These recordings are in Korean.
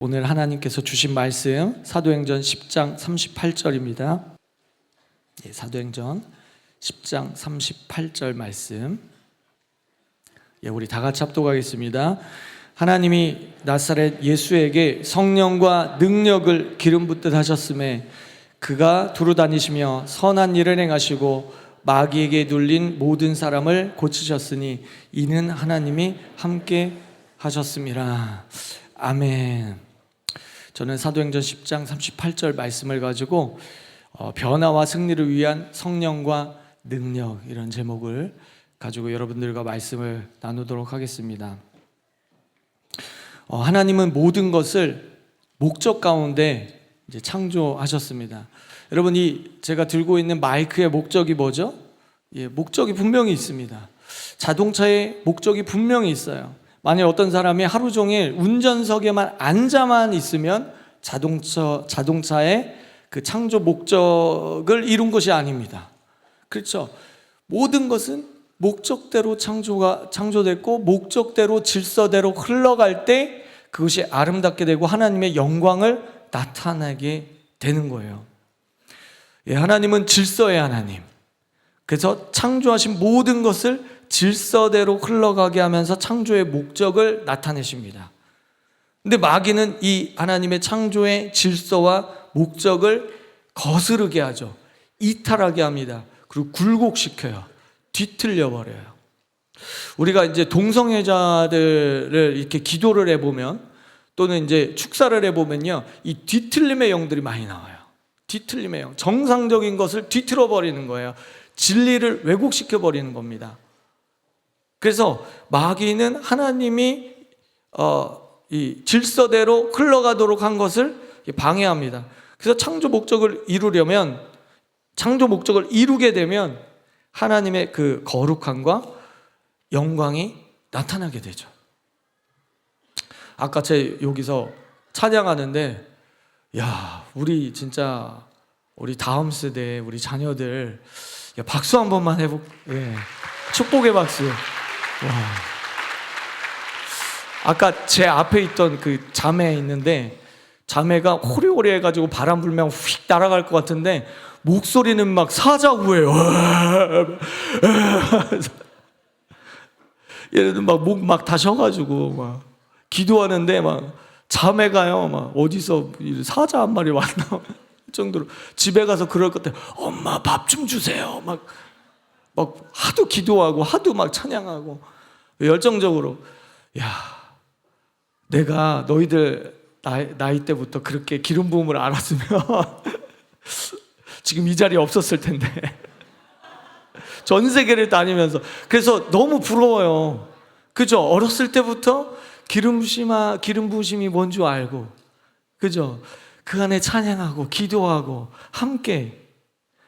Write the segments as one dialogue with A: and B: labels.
A: 오늘 하나님께서 주신 말씀 사도행전 10장 38절입니다. 사도행전 10장 38절 말씀. 우리 다 같이 합독하겠습니다. 하나님이 나사렛 예수에게 성령과 능력을 기름 붓듯 하셨음에 그가 두루 다니시며 선한 일을 행하시고 마귀에게 눌린 모든 사람을 고치셨으니 이는 하나님이 함께 하셨음이라. 아멘. 저는 사도행전 10장 38절 말씀을 가지고 변화와 승리를 위한 성령과 능력, 이런 제목을 가지고 여러분들과 말씀을 나누도록 하겠습니다. 하나님은 모든 것을 목적 가운데 이제 창조하셨습니다. 여러분, 제가 들고 있는 마이크의 목적이 뭐죠? 목적이 분명히 있습니다. 자동차의 목적이 분명히 있어요. 만약 어떤 사람이 하루 종일 운전석에만 앉아만 있으면 자동차의 그 창조 목적을 이룬 것이 아닙니다. 그렇죠? 모든 것은 목적대로 창조됐고 목적대로 질서대로 흘러갈 때 그것이 아름답게 되고 하나님의 영광을 나타나게 되는 거예요. 하나님은 질서의 하나님. 그래서 창조하신 모든 것을 질서대로 흘러가게 하면서 창조의 목적을 나타내십니다. 근데 마귀는 이 하나님의 창조의 질서와 목적을 거스르게 하죠. 이탈하게 합니다. 그리고 굴곡시켜요. 뒤틀려 버려요. 우리가 이제 동성애자들을 이렇게 기도를 해보면, 또는 이제 축사를 해보면요, 이 뒤틀림의 영들이 많이 나와요. 뒤틀림의 영, 정상적인 것을 뒤틀어 버리는 거예요. 진리를 왜곡시켜 버리는 겁니다. 그래서 마귀는 하나님이 이 질서대로 흘러가도록 한 것을 방해합니다. 그래서 창조 목적을 이루게 되면 하나님의 그 거룩함과 영광이 나타나게 되죠. 아까 제가 여기서 찬양하는데, 우리 진짜 우리 다음 세대 우리 자녀들 박수 한 번만 축복의 박수. 아까 제 앞에 있던 그 자매 있는데, 자매가 호리호리 해가지고 바람 불면 휙 날아갈 것 같은데 목소리는 막 사자구예요. 얘네들 막 목 막 다 쉬어가지고 막 기도하는데 막 자매가요 막 어디서 사자 한 마리 왔나 정도로 집에 가서 그럴 것 같아. 엄마 밥 좀 주세요. 막 하도 기도하고 하도 막 찬양하고 열정적으로. 내가 너희들 나이 때부터 그렇게 기름 부음을 알았으면 지금 이 자리에 없었을 텐데. 전 세계를 다니면서. 그래서 너무 부러워요. 그죠? 어렸을 때부터 기름 부으심이 뭔 줄 알고, 그죠? 그 안에 찬양하고 기도하고 함께.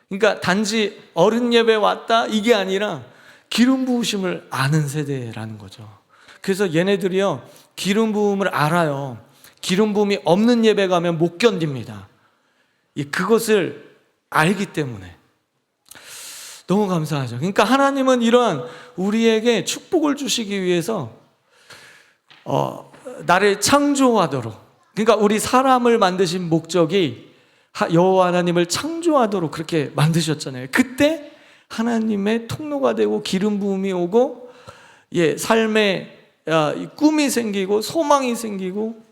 A: 그러니까 단지 어른 예배 왔다 이게 아니라 기름 부으심을 아는 세대라는 거죠. 그래서 얘네들이요 기름 부음을 알아요. 기름 부음이 없는 예배 가면 못 견딥니다. 그것을 알기 때문에 너무 감사하죠. 그러니까 하나님은 이러한 우리에게 축복을 주시기 위해서 나를 창조하도록, 그러니까 우리 사람을 만드신 목적이 여호와 하나님을 창조하도록 그렇게 만드셨잖아요. 그때 하나님의 통로가 되고 기름 부음이 오고 삶에 꿈이 생기고 소망이 생기고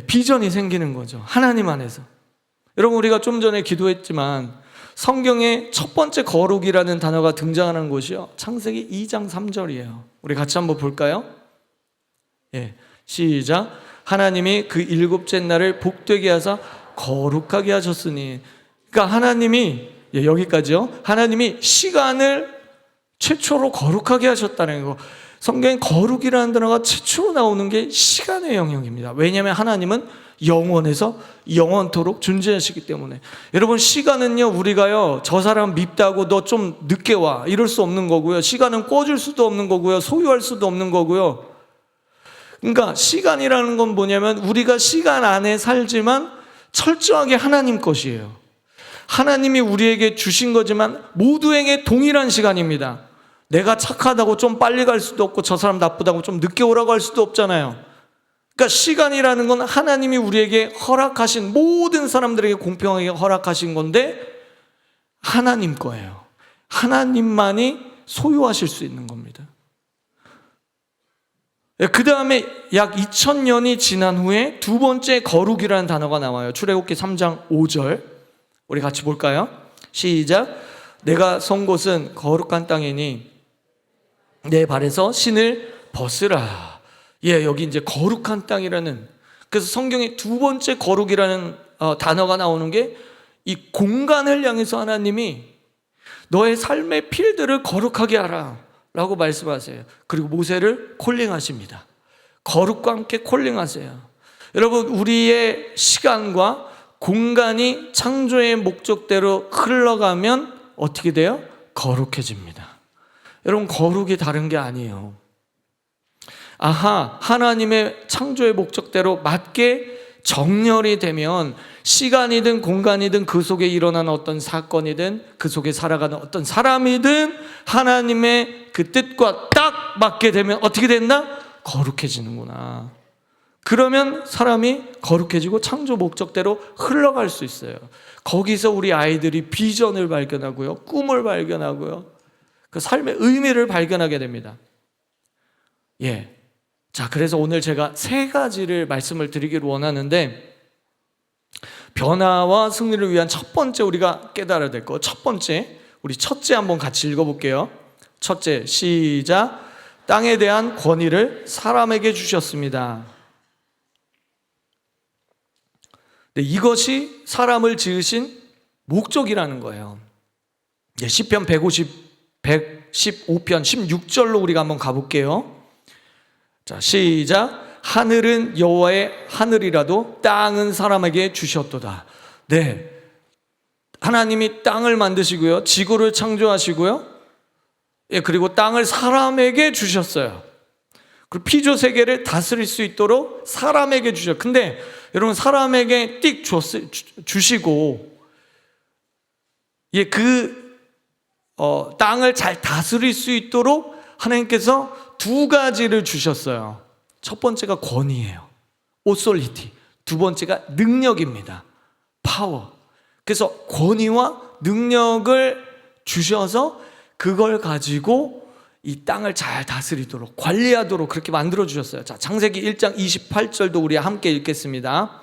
A: 비전이 생기는 거죠. 하나님 안에서. 여러분, 우리가 좀 전에 기도했지만 성경에 첫 번째 거룩이라는 단어가 등장하는 곳이요 창세기 2장 3절이에요. 우리 같이 한번 볼까요? 시작. 하나님이 그 일곱째 날을 복되게 하사 거룩하게 하셨으니. 그러니까 하나님이 여기까지요. 하나님이 시간을 최초로 거룩하게 하셨다는 거. 성경에 거룩이라는 단어가 최초로 나오는 게 시간의 영역입니다. 왜냐하면 하나님은 영원에서 영원토록 존재하시기 때문에. 여러분, 시간은요 우리가요 저 사람 밉다고 너 좀 늦게 와 이럴 수 없는 거고요. 시간은 꿔줄 수도 없는 거고요. 소유할 수도 없는 거고요. 그러니까 시간이라는 건 뭐냐면 우리가 시간 안에 살지만 철저하게 하나님 것이에요. 하나님이 우리에게 주신 거지만 모두에게 동일한 시간입니다. 내가 착하다고 좀 빨리 갈 수도 없고 저 사람 나쁘다고 좀 늦게 오라고 할 수도 없잖아요. 그러니까 시간이라는 건 하나님이 우리에게 허락하신, 모든 사람들에게 공평하게 허락하신 건데 하나님 거예요. 하나님만이 소유하실 수 있는 겁니다. 그 다음에 약 2000년이 지난 후에 두 번째 거룩이라는 단어가 나와요. 출애굽기 3장 5절 우리 같이 볼까요? 시작. 내가 선 곳은 거룩한 땅이니 내 발에서 신을 벗으라. 여기 이제 거룩한 땅이라는, 그래서 성경에 두 번째 거룩이라는 단어가 나오는 게 이 공간을 향해서 하나님이 너의 삶의 필드를 거룩하게 하라 라고 말씀하세요. 그리고 모세를 콜링하십니다. 거룩과 함께 콜링하세요. 여러분, 우리의 시간과 공간이 창조의 목적대로 흘러가면 어떻게 돼요? 거룩해집니다. 여러분, 거룩이 다른 게 아니에요. 하나님의 창조의 목적대로 맞게 정렬이 되면 시간이든 공간이든 그 속에 일어나는 어떤 사건이든 그 속에 살아가는 어떤 사람이든 하나님의 그 뜻과 딱 맞게 되면 어떻게 된다? 거룩해지는구나. 그러면 사람이 거룩해지고 창조 목적대로 흘러갈 수 있어요. 거기서 우리 아이들이 비전을 발견하고요, 꿈을 발견하고요, 그 삶의 의미를 발견하게 됩니다. 자, 그래서 오늘 제가 세 가지를 말씀을 드리기를 원하는데, 변화와 승리를 위한 첫 번째 우리가 깨달아야 될 거, 첫 번째, 우리 첫째 한번 같이 읽어볼게요. 첫째, 시작. 땅에 대한 권위를 사람에게 주셨습니다. 이것이 사람을 지으신 목적이라는 거예요. 시편 115편 16절로 우리가 한번 가볼게요. 자, 시작. 하늘은 여호와의 하늘이라도 땅은 사람에게 주셨도다. 하나님이 땅을 만드시고요, 지구를 창조하시고요, 그리고 땅을 사람에게 주셨어요. 그리고 피조 세계를 다스릴 수 있도록 사람에게 주셨어요. 근데 여러분, 사람에게 띡 주시고 땅을 잘 다스릴 수 있도록 하나님께서 두 가지를 주셨어요. 첫 번째가 권위예요. 오솔리티. 두 번째가 능력입니다. 파워. 그래서 권위와 능력을 주셔서 그걸 가지고 이 땅을 잘 다스리도록, 관리하도록 그렇게 만들어 주셨어요. 자, 창세기 1장 28절도 우리 함께 읽겠습니다.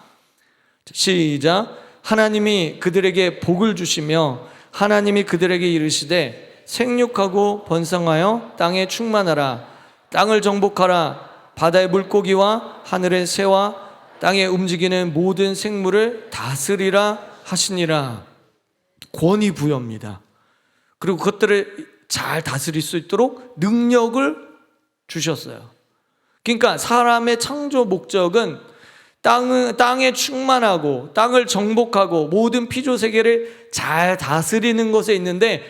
A: 시작. 하나님이 그들에게 복을 주시며 하나님이 그들에게 이르시되 생육하고 번성하여 땅에 충만하라. 땅을 정복하라. 바다의 물고기와 하늘의 새와 땅에 움직이는 모든 생물을 다스리라 하시니라. 권위 부여입니다. 그리고 그것들을 잘 다스릴 수 있도록 능력을 주셨어요. 그러니까 사람의 창조 목적은 땅에 충만하고 땅을 정복하고 모든 피조 세계를 잘 다스리는 것에 있는데,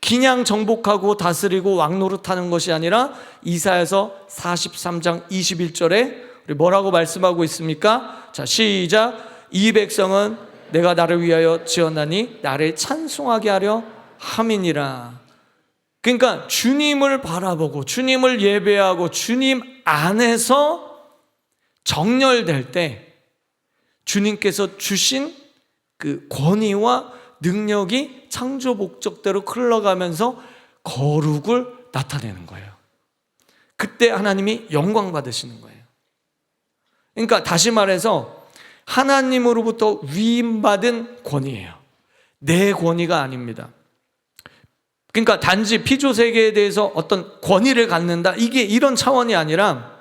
A: 그냥 정복하고 다스리고 왕노릇하는 것이 아니라 이사야서 43장 21절에 우리 뭐라고 말씀하고 있습니까? 자, 시작. 이 백성은 내가 나를 위하여 지었나니 나를 찬송하게 하려 함이니라. 그러니까 주님을 바라보고 주님을 예배하고 주님 안에서 정렬될 때 주님께서 주신 그 권위와 능력이 창조 목적대로 흘러가면서 거룩을 나타내는 거예요. 그때 하나님이 영광 받으시는 거예요. 그러니까 다시 말해서 하나님으로부터 위임받은 권위예요. 내 권위가 아닙니다. 그러니까 단지 피조 세계에 대해서 어떤 권위를 갖는다, 이게 이런 차원이 아니라,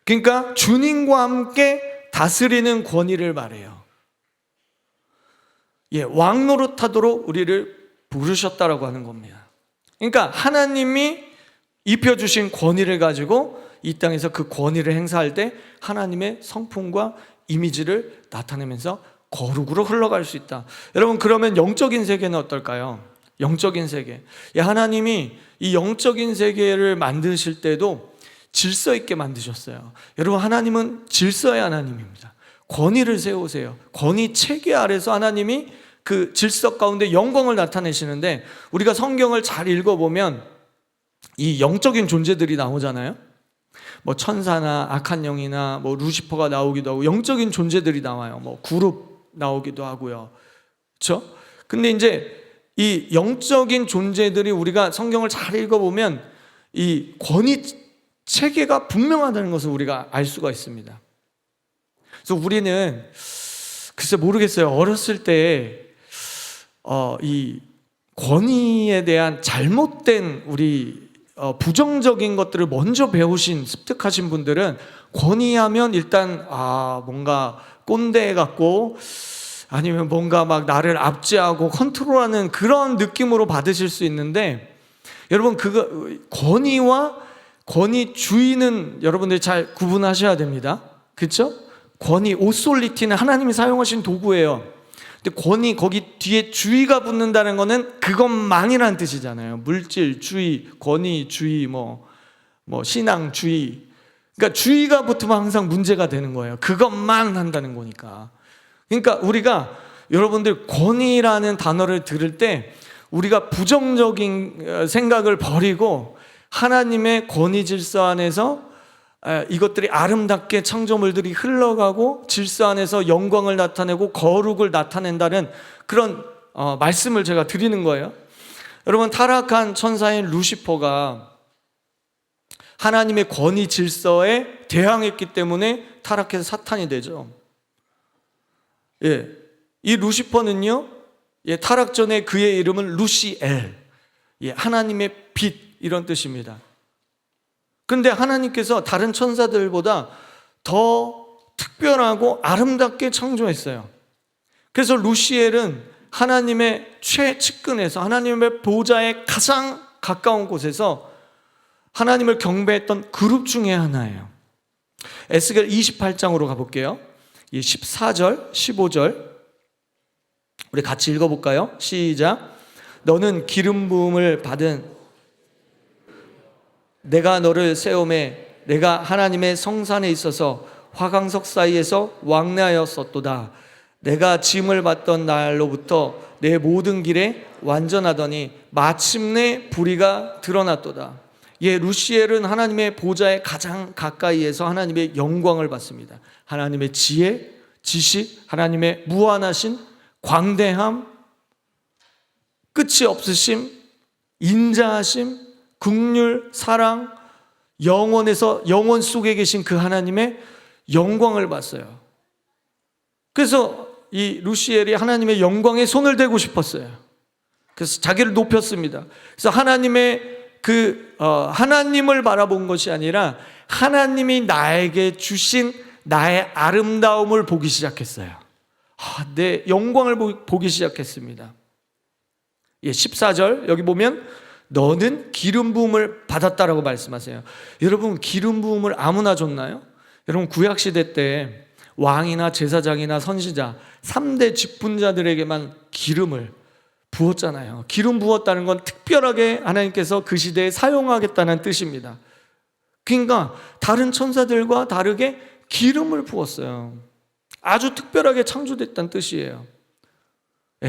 A: 그러니까 주님과 함께 다스리는 권위를 말해요. 왕노릇하도록 우리를 부르셨다라고 하는 겁니다. 그러니까 하나님이 입혀주신 권위를 가지고 이 땅에서 그 권위를 행사할 때 하나님의 성품과 이미지를 나타내면서 거룩으로 흘러갈 수 있다. 여러분, 그러면 영적인 세계는 어떨까요? 영적인 세계. 하나님이 이 영적인 세계를 만드실 때도 질서 있게 만드셨어요. 여러분, 하나님은 질서의 하나님입니다. 권위를 세우세요. 권위 체계 아래서 하나님이 그 질서 가운데 영광을 나타내시는데, 우리가 성경을 잘 읽어보면 이 영적인 존재들이 나오잖아요. 뭐 천사나 악한 영이나 뭐 루시퍼가 나오기도 하고 영적인 존재들이 나와요. 뭐 그룹 나오기도 하고요. 그렇죠? 근데 이제 이 영적인 존재들이 우리가 성경을 잘 읽어보면 이 권위 체계가 분명하다는 것을 우리가 알 수가 있습니다. 그래서 우리는 글쎄 모르겠어요. 어렸을 때 이 권위에 대한 잘못된 우리 부정적인 것들을 먼저 배우신 습득하신 분들은 권위하면 일단 뭔가 꼰대 같고 아니면 뭔가 막 나를 압제하고 컨트롤하는 그런 느낌으로 받으실 수 있는데, 여러분 권위와 권위주의는 여러분들이 잘 구분하셔야 됩니다. 그렇죠? 권위, 오솔리티는 하나님이 사용하신 도구예요. 근데 권위, 거기 뒤에 주의가 붙는다는 거는 그것만이라는 뜻이잖아요. 물질주의, 권위주의, 뭐 신앙주의. 그러니까 주의가 붙으면 항상 문제가 되는 거예요. 그것만 한다는 거니까. 그러니까 우리가 여러분들 권위라는 단어를 들을 때 우리가 부정적인 생각을 버리고 하나님의 권위 질서 안에서 이것들이 아름답게 창조물들이 흘러가고 질서 안에서 영광을 나타내고 거룩을 나타낸다는 그런 말씀을 제가 드리는 거예요. 여러분, 타락한 천사인 루시퍼가 하나님의 권위 질서에 대항했기 때문에 타락해서 사탄이 되죠. 이 루시퍼는요, 타락 전에 그의 이름은 루시엘, 하나님의 빛, 이런 뜻입니다. 그런데 하나님께서 다른 천사들보다 더 특별하고 아름답게 창조했어요. 그래서 루시엘은 하나님의 최측근에서 하나님의 보좌에 가장 가까운 곳에서 하나님을 경배했던 그룹 중에 하나예요. 에스겔 28장으로 가볼게요. 14절, 15절 우리 같이 읽어볼까요? 시작. 너는 기름 부음을 받은 내가 너를 세움에 내가 하나님의 성산에 있어서 화강석 사이에서 왕래하였었도다. 내가 짐을 받던 날로부터 내 모든 길에 완전하더니 마침내 불의가 드러났도다. 루시엘은 하나님의 보좌에 가장 가까이에서 하나님의 영광을 받습니다. 하나님의 지혜, 지식, 하나님의 무한하신 광대함, 끝이 없으심, 인자하심, 긍휼, 사랑, 영원에서 영원 속에 계신 그 하나님의 영광을 봤어요. 그래서 이 루시엘이 하나님의 영광에 손을 대고 싶었어요. 그래서 자기를 높였습니다. 그래서 하나님을 바라본 것이 아니라 하나님이 나에게 주신 나의 아름다움을 보기 시작했어요. 내 영광을 보기 시작했습니다. 14절 여기 보면 너는 기름 부음을 받았다라고 말씀하세요. 여러분, 기름 부음을 아무나 줬나요? 여러분, 구약시대 때 왕이나 제사장이나 선지자 3대 직분자들에게만 기름을 부었잖아요. 기름 부었다는 건 특별하게 하나님께서 그 시대에 사용하겠다는 뜻입니다. 그러니까 다른 천사들과 다르게 기름을 부었어요. 아주 특별하게 창조됐다는 뜻이에요.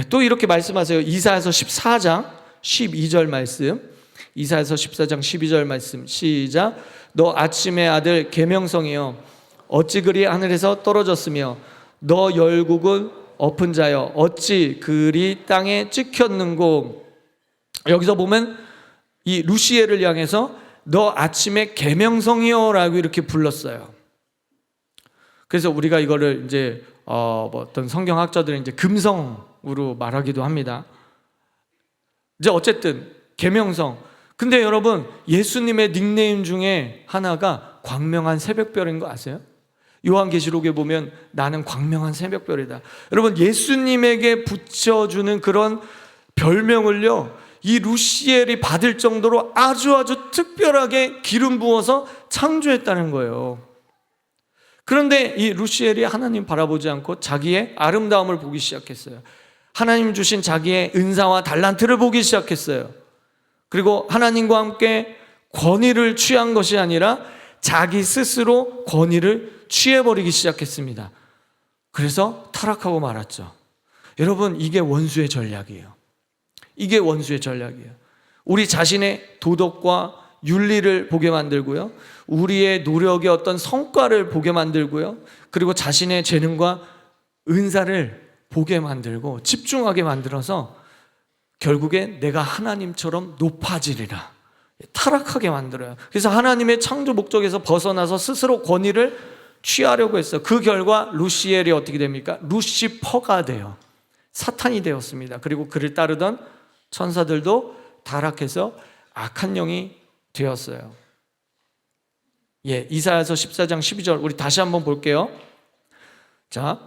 A: 또 이렇게 말씀하세요. 이사야서 14장 12절 말씀, 이사야서 14장 12절 말씀, 시작. 너 아침의 아들 계명성이여 어찌 그리 하늘에서 떨어졌으며 너 열국은 엎은 자여 어찌 그리 땅에 찍혔는고. 여기서 보면 이 루시엘을 향해서 너 아침의 계명성이여 라고 이렇게 불렀어요. 그래서 우리가 이거를 이제 어떤 성경학자들은 이제 금성으로 말하기도 합니다. 이제 어쨌든 계명성. 근데 여러분, 예수님의 닉네임 중에 하나가 광명한 새벽별인 거 아세요? 요한계시록에 보면 나는 광명한 새벽별이다. 여러분, 예수님에게 붙여주는 그런 별명을요, 이 루시엘이 받을 정도로 아주 특별하게 기름 부어서 창조했다는 거예요. 그런데 이 루시엘이 하나님 바라보지 않고 자기의 아름다움을 보기 시작했어요. 하나님 주신 자기의 은사와 달란트를 보기 시작했어요. 그리고 하나님과 함께 권위를 취한 것이 아니라 자기 스스로 권위를 취해버리기 시작했습니다. 그래서 타락하고 말았죠. 여러분, 이게 원수의 전략이에요. 이게 원수의 전략이에요. 우리 자신의 도덕과 윤리를 보게 만들고요. 우리의 노력의 어떤 성과를 보게 만들고요. 그리고 자신의 재능과 은사를 보게 만들고 집중하게 만들어서 결국엔 내가 하나님처럼 높아지리라, 타락하게 만들어요. 그래서 하나님의 창조 목적에서 벗어나서 스스로 권위를 취하려고 했어요. 그 결과 루시엘이 어떻게 됩니까? 루시퍼가 돼요. 사탄이 되었습니다. 그리고 그를 따르던 천사들도 타락해서 악한 영이 되었어요. 이사야서 14장 12절 우리 다시 한번 볼게요. 자,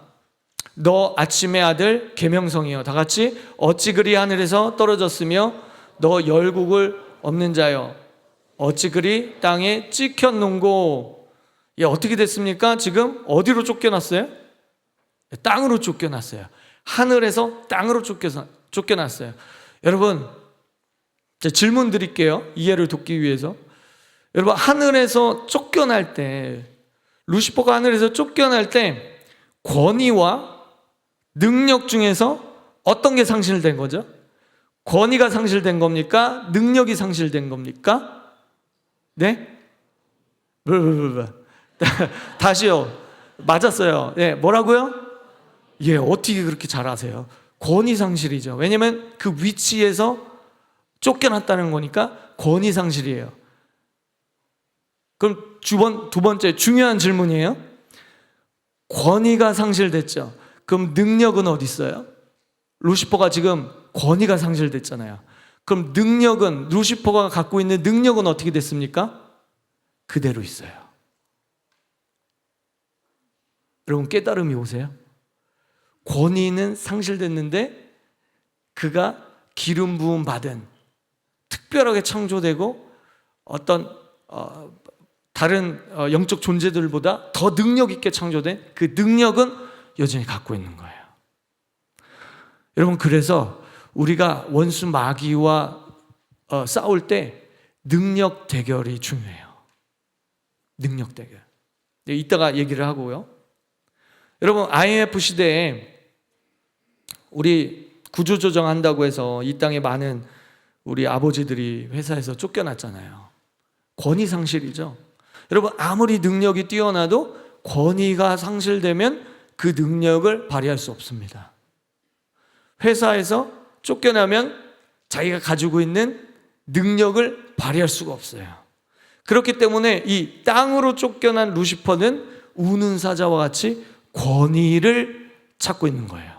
A: 너 아침의 아들 계명성이여, 다 같이 어찌 그리 하늘에서 떨어졌으며 너 열국을 없는 자여 어찌 그리 땅에 찍혔는고. 어떻게 됐습니까? 지금 어디로 쫓겨났어요? 땅으로 쫓겨났어요. 하늘에서 땅으로 쫓겨났어요. 여러분, 제가 질문 드릴게요. 이해를 돕기 위해서. 여러분, 하늘에서 쫓겨날 때, 루시퍼가 하늘에서 쫓겨날 때 권위와 능력 중에서 어떤 게 상실된 거죠? 권위가 상실된 겁니까? 능력이 상실된 겁니까? 네? 다시요. 맞았어요. 뭐라고요? 어떻게 그렇게 잘 아세요? 권위 상실이죠. 왜냐면 그 위치에서 쫓겨났다는 거니까 권위 상실이에요. 그럼 두 번째 중요한 질문이에요. 권위가 상실됐죠. 그럼 능력은 어디 있어요? 루시퍼가 지금 권위가 상실됐잖아요. 그럼 능력은, 루시퍼가 갖고 있는 능력은 어떻게 됐습니까? 그대로 있어요. 여러분, 깨달음이 오세요? 권위는 상실됐는데 그가 기름 부음 받은, 특별하게 창조되고 어떤 다른 영적 존재들보다 더 능력 있게 창조된 그 능력은 여전히 갖고 있는 거예요. 여러분, 그래서 우리가 원수 마귀와 싸울 때 능력 대결이 중요해요. 능력 대결. 이따가 얘기를 하고요. 여러분, IMF 시대에 우리 구조조정한다고 해서 이 땅에 많은 우리 아버지들이 회사에서 쫓겨났잖아요. 권위 상실이죠. 여러분, 아무리 능력이 뛰어나도 권위가 상실되면 그 능력을 발휘할 수 없습니다. 회사에서 쫓겨나면 자기가 가지고 있는 능력을 발휘할 수가 없어요. 그렇기 때문에 이 땅으로 쫓겨난 루시퍼는 우는 사자와 같이 권위를 찾고 있는 거예요.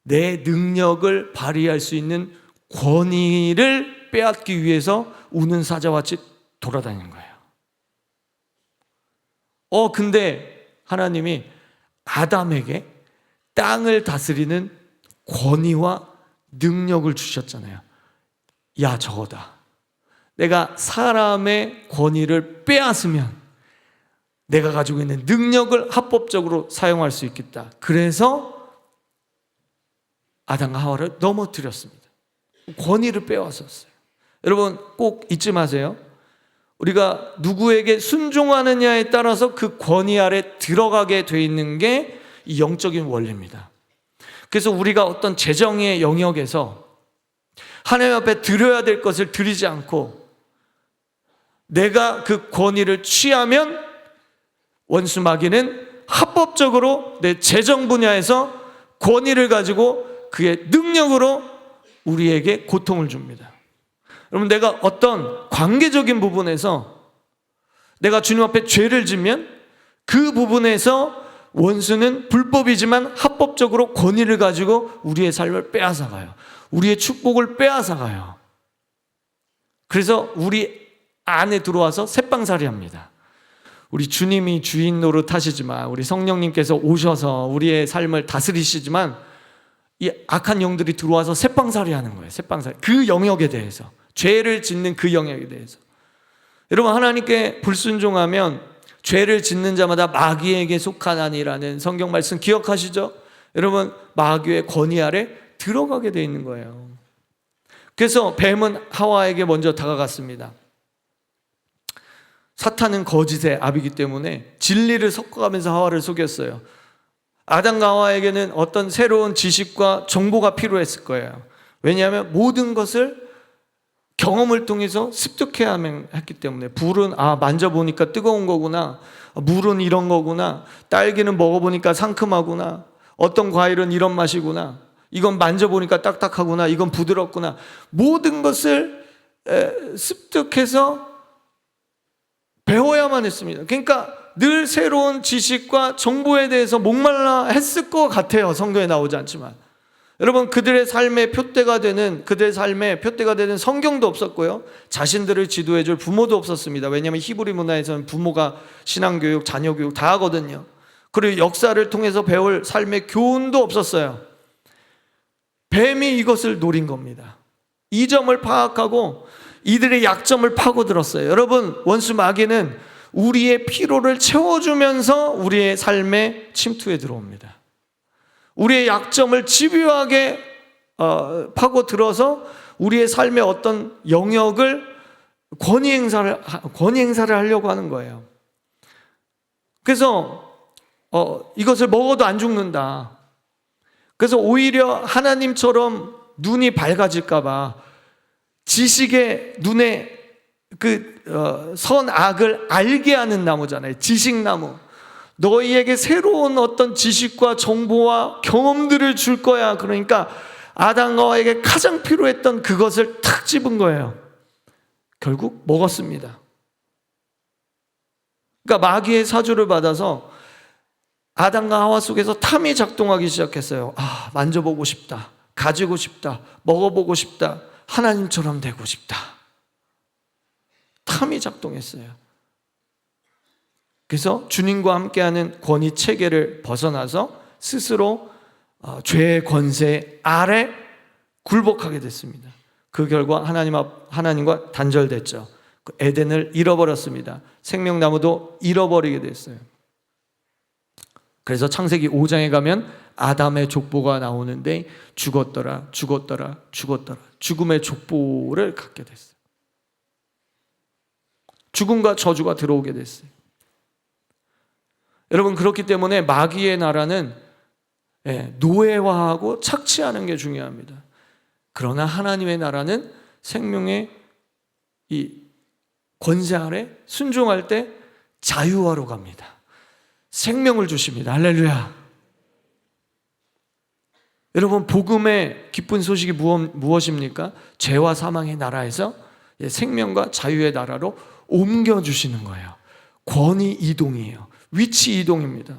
A: 내 능력을 발휘할 수 있는 권위를 빼앗기 위해서 우는 사자와 같이 돌아다니는 거예요. 근데 하나님이 아담에게 땅을 다스리는 권위와 능력을 주셨잖아요. 야, 저거다. 내가 사람의 권위를 빼앗으면 내가 가지고 있는 능력을 합법적으로 사용할 수 있겠다. 그래서 아담과 하와를 넘어뜨렸습니다. 권위를 빼앗았어요. 여러분, 꼭 잊지 마세요. 우리가 누구에게 순종하느냐에 따라서 그 권위 아래 들어가게 돼 있는 게 이 영적인 원리입니다. 그래서 우리가 어떤 재정의 영역에서 하나님 앞에 드려야 될 것을 드리지 않고 내가 그 권위를 취하면 원수 마귀는 합법적으로 내 재정 분야에서 권위를 가지고 그의 능력으로 우리에게 고통을 줍니다. 여러분, 내가 어떤 관계적인 부분에서 내가 주님 앞에 죄를 지면 그 부분에서 원수는 불법이지만 합법적으로 권위를 가지고 우리의 삶을 빼앗아가요. 우리의 축복을 빼앗아가요. 그래서 우리 안에 들어와서 새빵살이 합니다. 우리 주님이 주인 노릇하시지만, 우리 성령님께서 오셔서 우리의 삶을 다스리시지만 이 악한 영들이 들어와서 새빵살이 하는 거예요. 새빵살이. 그 영역에 대해서, 죄를 짓는 그 영역에 대해서. 여러분, 하나님께 불순종하면 죄를 짓는 자마다 마귀에게 속하나니라는 성경 말씀 기억하시죠? 여러분, 마귀의 권위 아래 들어가게 돼 있는 거예요. 그래서 뱀은 하와에게 먼저 다가갔습니다. 사탄은 거짓의 압이기 때문에 진리를 섞어가면서 하와를 속였어요. 아담과 하와에게는 어떤 새로운 지식과 정보가 필요했을 거예요. 왜냐하면 모든 것을 경험을 통해서 습득해야 했기 때문에 불은 만져보니까 뜨거운 거구나, 물은 이런 거구나, 딸기는 먹어보니까 상큼하구나, 어떤 과일은 이런 맛이구나, 이건 만져보니까 딱딱하구나, 이건 부드럽구나, 모든 것을 습득해서 배워야만 했습니다. 그러니까 늘 새로운 지식과 정보에 대해서 목말라 했을 것 같아요. 성경에 나오지 않지만 여러분, 그들의 삶의 표대가 되는 성경도 없었고요, 자신들을 지도해줄 부모도 없었습니다. 왜냐하면 히브리 문화에서는 부모가 신앙교육, 자녀교육 다 하거든요. 그리고 역사를 통해서 배울 삶의 교훈도 없었어요. 뱀이 이것을 노린 겁니다. 이 점을 파악하고 이들의 약점을 파고들었어요. 여러분, 원수 마귀는 우리의 피로를 채워주면서 우리의 삶에 침투해 들어옵니다. 우리의 약점을 집요하게 파고들어서 우리의 삶의 어떤 영역을 권위 행사를 하려고 하는 거예요. 그래서 이것을 먹어도 안 죽는다. 그래서 오히려 하나님처럼 눈이 밝아질까 봐 지식의 눈에 선악을 알게 하는 나무잖아요. 지식나무. 너희에게 새로운 어떤 지식과 정보와 경험들을 줄 거야. 그러니까 아담과 하와에게 가장 필요했던 그것을 탁 집은 거예요. 결국 먹었습니다. 그러니까 마귀의 사주를 받아서 아담과 하와 속에서 탐이 작동하기 시작했어요. 만져보고 싶다, 가지고 싶다, 먹어보고 싶다, 하나님처럼 되고 싶다. 탐이 작동했어요. 그래서 주님과 함께하는 권위 체계를 벗어나서 스스로 죄의 권세 아래 굴복하게 됐습니다. 그 결과 하나님과 단절됐죠. 그 에덴을 잃어버렸습니다. 생명나무도 잃어버리게 됐어요. 그래서 창세기 5장에 가면 아담의 족보가 나오는데 죽었더라. 죽음의 족보를 갖게 됐어요. 죽음과 저주가 들어오게 됐어요. 여러분, 그렇기 때문에 마귀의 나라는 노예화하고 착취하는 게 중요합니다. 그러나 하나님의 나라는 생명의 이 권세 아래 순종할 때 자유화로 갑니다. 생명을 주십니다. 할렐루야. 여러분, 복음의 기쁜 소식이 무엇입니까? 죄와 사망의 나라에서 생명과 자유의 나라로 옮겨주시는 거예요. 권위 이동이에요. 위치 이동입니다.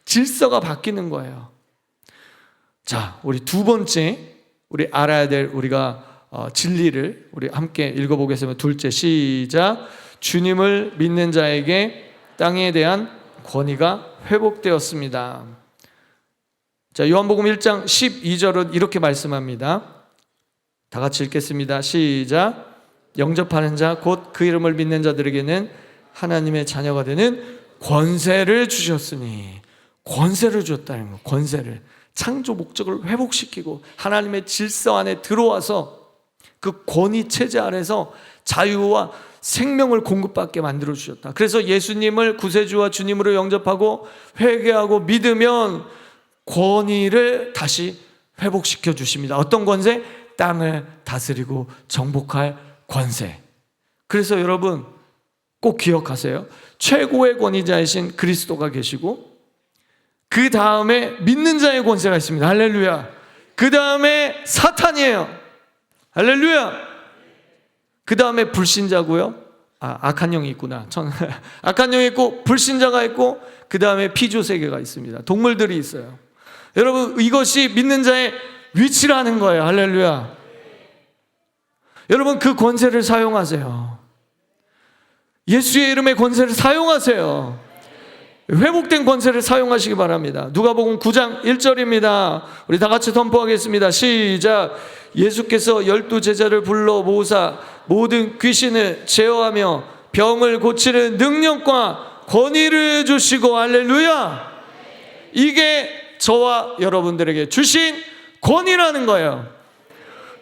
A: 질서가 바뀌는 거예요. 자, 우리 두 번째, 우리 알아야 될 우리가 진리를 우리 함께 읽어보겠습니다. 둘째, 시작. 주님을 믿는 자에게 땅에 대한 권위가 회복되었습니다. 자, 요한복음 1장 12절은 이렇게 말씀합니다. 다 같이 읽겠습니다. 시작. 영접하는 자 곧 그 이름을 믿는 자들에게는 하나님의 자녀가 되는 권세를 주셨으니, 권세를 주었다는 거. 권세를, 창조 목적을 회복시키고 하나님의 질서 안에 들어와서 그 권위 체제 아래서 자유와 생명을 공급받게 만들어 주셨다. 그래서 예수님을 구세주와 주님으로 영접하고 회개하고 믿으면 권위를 다시 회복시켜 주십니다. 어떤 권세? 땅을 다스리고 정복할 권세. 그래서 여러분 꼭 기억하세요. 최고의 권위자이신 그리스도가 계시고 그 다음에 믿는 자의 권세가 있습니다. 할렐루야. 그 다음에 사탄이에요. 할렐루야. 그 다음에 불신자고요. 악한 영이 있구나. 악한 영이 있고 불신자가 있고 그 다음에 피조세계가 있습니다. 동물들이 있어요. 여러분, 이것이 믿는 자의 위치라는 거예요. 할렐루야. 여러분, 그 권세를 사용하세요. 예수의 이름의 권세를 사용하세요. 회복된 권세를 사용하시기 바랍니다. 누가복음 9장 1절입니다. 우리 다 같이 선포하겠습니다. 시작. 예수께서 12 제자를 불러 모으사 모든 귀신을 제어하며 병을 고치는 능력과 권위를 주시고, 할렐루야. 이게 저와 여러분들에게 주신 권위라는 거예요.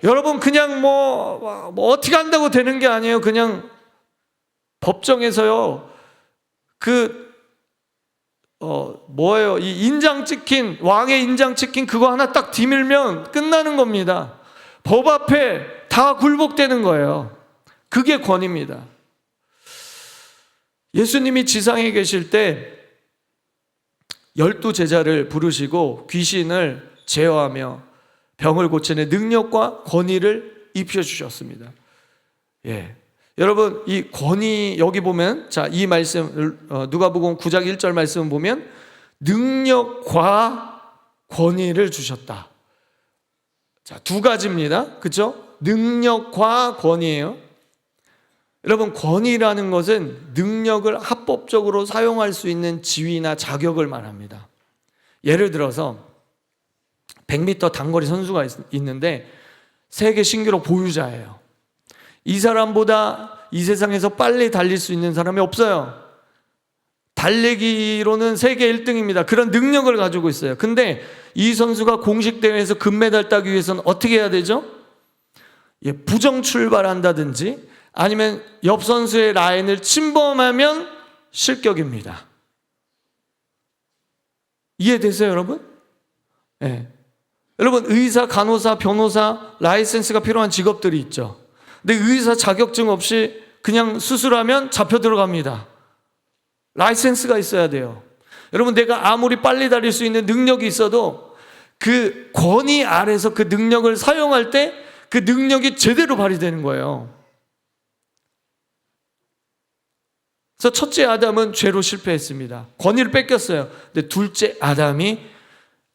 A: 여러분, 그냥 뭐 어떻게 한다고 되는 게 아니에요. 그냥 법정에서요, 뭐예요? 이 인장 찍힌, 왕의 인장 찍힌 그거 하나 딱 디밀면 끝나는 겁니다. 법 앞에 다 굴복되는 거예요. 그게 권위입니다. 예수님이 지상에 계실 때 12제자를 부르시고 귀신을 제어하며 병을 고치는 능력과 권위를 입혀주셨습니다. 예. 여러분, 이 권위, 여기 보면, 자, 이 말씀, 누가복음 9장 1절 말씀 보면, 능력과 권위를 주셨다. 자, 두 가지입니다. 그죠? 능력과 권위예요. 여러분, 권위라는 것은 능력을 합법적으로 사용할 수 있는 지위나 자격을 말합니다. 예를 들어서 100m 단거리 선수가 있는데 세계 신기록 보유자예요. 이 사람보다 이 세상에서 빨리 달릴 수 있는 사람이 없어요. 달리기로는 세계 1등입니다. 그런 능력을 가지고 있어요. 근데 이 선수가 공식 대회에서 금메달 따기 위해서는 어떻게 해야 되죠? 부정 출발한다든지 아니면 옆 선수의 라인을 침범하면 실격입니다. 이해되세요, 여러분? 네. 여러분, 의사, 간호사, 변호사, 라이센스가 필요한 직업들이 있죠. 근데 의사 자격증 없이 그냥 수술하면 잡혀 들어갑니다. 라이센스가 있어야 돼요. 여러분, 내가 아무리 빨리 달릴 수 있는 능력이 있어도 그 권위 아래서 그 능력을 사용할 때 그 능력이 제대로 발휘되는 거예요. 그래서 첫째 아담은 죄로 실패했습니다. 권위를 뺏겼어요. 근데 둘째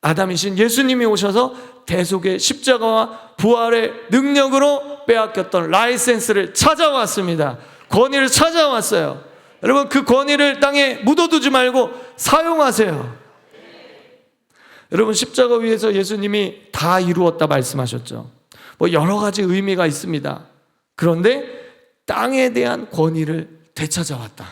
A: 아담이신 예수님이 오셔서 대속의 십자가와 부활의 능력으로 빼앗겼던 라이센스를 찾아왔습니다. 권위를 찾아왔어요. 여러분, 그 권위를 땅에 묻어두지 말고 사용하세요. 여러분, 십자가 위에서 예수님이 다 이루었다 말씀하셨죠. 뭐 여러 가지 의미가 있습니다. 그런데 땅에 대한 권위를 되찾아왔다,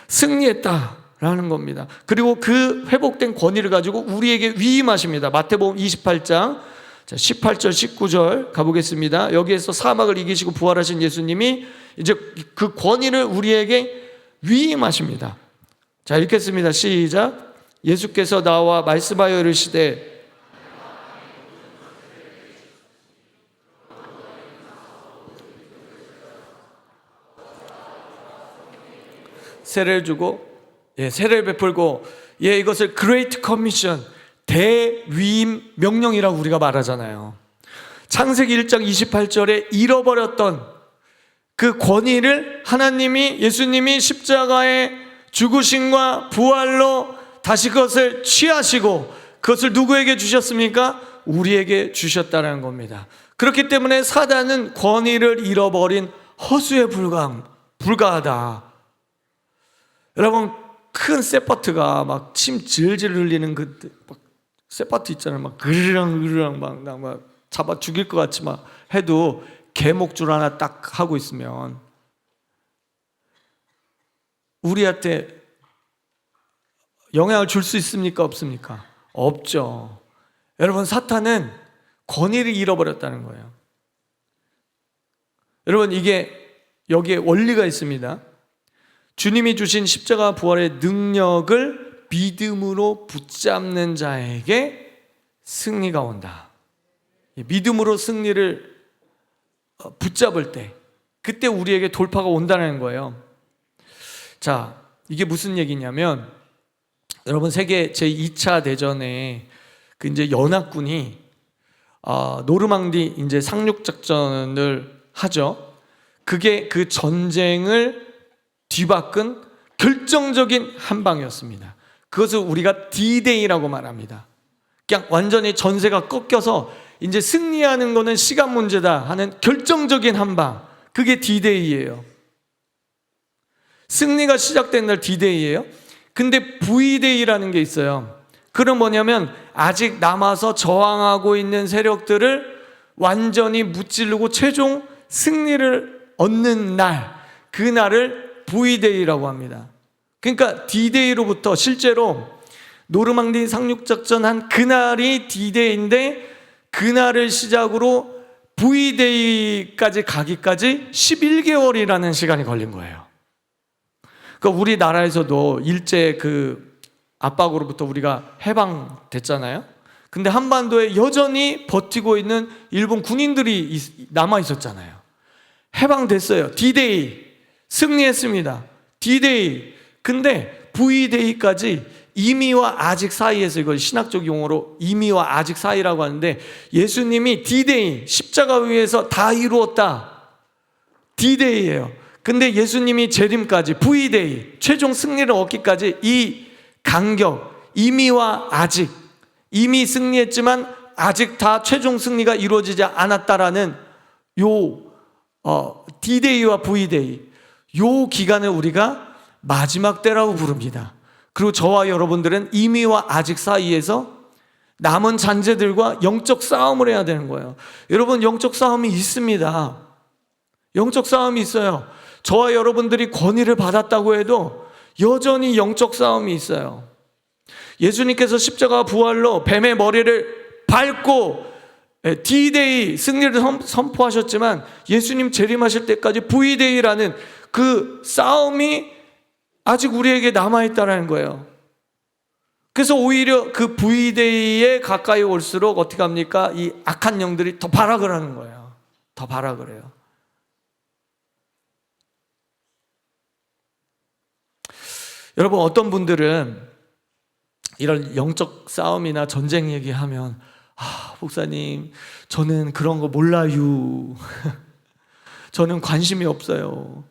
A: 승리했다라는 겁니다. 그리고 그 회복된 권위를 가지고 우리에게 위임하십니다. 마태복음 28장 18절 19절 가보겠습니다. 여기에서 사막을 이기시고 부활하신 예수님이 이제 그 권위를 우리에게 위임하십니다. 자, 읽겠습니다. 시작. 예수께서 나와 말씀하여 이르시되 세례를 주고, 세례를 베풀고, 이것을 Great Commission, 대위임 명령이라고 우리가 말하잖아요. 창세기 1장 28절에 잃어버렸던 그 권위를 하나님이, 예수님이 십자가의 죽으심과 부활로 다시 그것을 취하시고 그것을 누구에게 주셨습니까? 우리에게 주셨다는 겁니다. 그렇기 때문에 사단은 권위를 잃어버린 허수에 불과하다. 여러분, 큰 세파트가 막 침 질질 흘리는 그 막 세파트 있잖아요. 막 으르렁 막 잡아 죽일 것 같이 막 해도 개목줄 하나 딱 하고 있으면 우리한테 영향을 줄 수 있습니까? 없습니까? 없죠. 여러분, 사탄은 권위를 잃어버렸다는 거예요. 여러분, 이게 여기에 원리가 있습니다. 주님이 주신 십자가 부활의 능력을 믿음으로 붙잡는 자에게 승리가 온다. 믿음으로 승리를 붙잡을 때, 그때 우리에게 돌파가 온다는 거예요. 자, 이게 무슨 얘기냐면, 여러분, 세계 제2차 대전에 그 이제 연합군이 노르망디 이제 상륙 작전을 하죠. 그게 그 전쟁을 뒤바꾼 결정적인 한 방이었습니다. 그것을 우리가 D-Day라고 말합니다. 그냥 완전히 전세가 꺾여서 이제 승리하는 거는 시간 문제다 하는 결정적인 한 방, 그게 D-Day예요. 승리가 시작된 날 D-Day예요. 근데 V-Day라는 게 있어요. 그건 뭐냐면 아직 남아서 저항하고 있는 세력들을 완전히 무찌르고 최종 승리를 얻는 날, 그날을 V-Day라고 합니다. 그러니까 D-Day로부터 실제로 노르망디 상륙작전 한 그날이 D-Day인데 그날을 시작으로 V-Day까지 가기까지 11개월이라는 시간이 걸린 거예요. 그러니까 우리나라에서도 일제 그 압박으로부터 우리가 해방됐잖아요. 근데 한반도에 여전히 버티고 있는 일본 군인들이 남아 있었잖아요. 해방됐어요. D-Day 승리했습니다. D-Day. 근데 V-Day까지 이미와 아직 사이에서, 이걸 신학적 용어로 이미와 아직 사이라고 하는데, 예수님이 D-Day 십자가 위에서 다 이루었다. D-Day예요. 근데 예수님이 재림까지 V-Day 최종 승리를 얻기까지 이 간격, 이미와 아직, 이미 승리했지만 아직 다 최종 승리가 이루어지지 않았다라는 D-Day와 V-Day, 요 기간을 우리가 마지막 때라고 부릅니다. 그리고 저와 여러분들은 이미와 아직 사이에서 남은 잔재들과 영적 싸움을 해야 되는 거예요. 여러분, 영적 싸움이 있습니다. 영적 싸움이 있어요. 저와 여러분들이 권위를 받았다고 해도 여전히 영적 싸움이 있어요. 예수님께서 십자가 부활로 뱀의 머리를 밟고 D-Day 승리를 선포하셨지만, 예수님 재림하실 때까지 V-Day라는 그 싸움이 아직 우리에게 남아있다는 거예요. 그래서 오히려 그 V-Day에 가까이 올수록 어떻게 합니까? 이 악한 영들이 더 발악을 하는 거예요. 더 발악을 해요. 여러분, 어떤 분들은 이런 영적 싸움이나 전쟁 얘기하면, 목사님, 저는 그런 거 몰라요. 저는 관심이 없어요.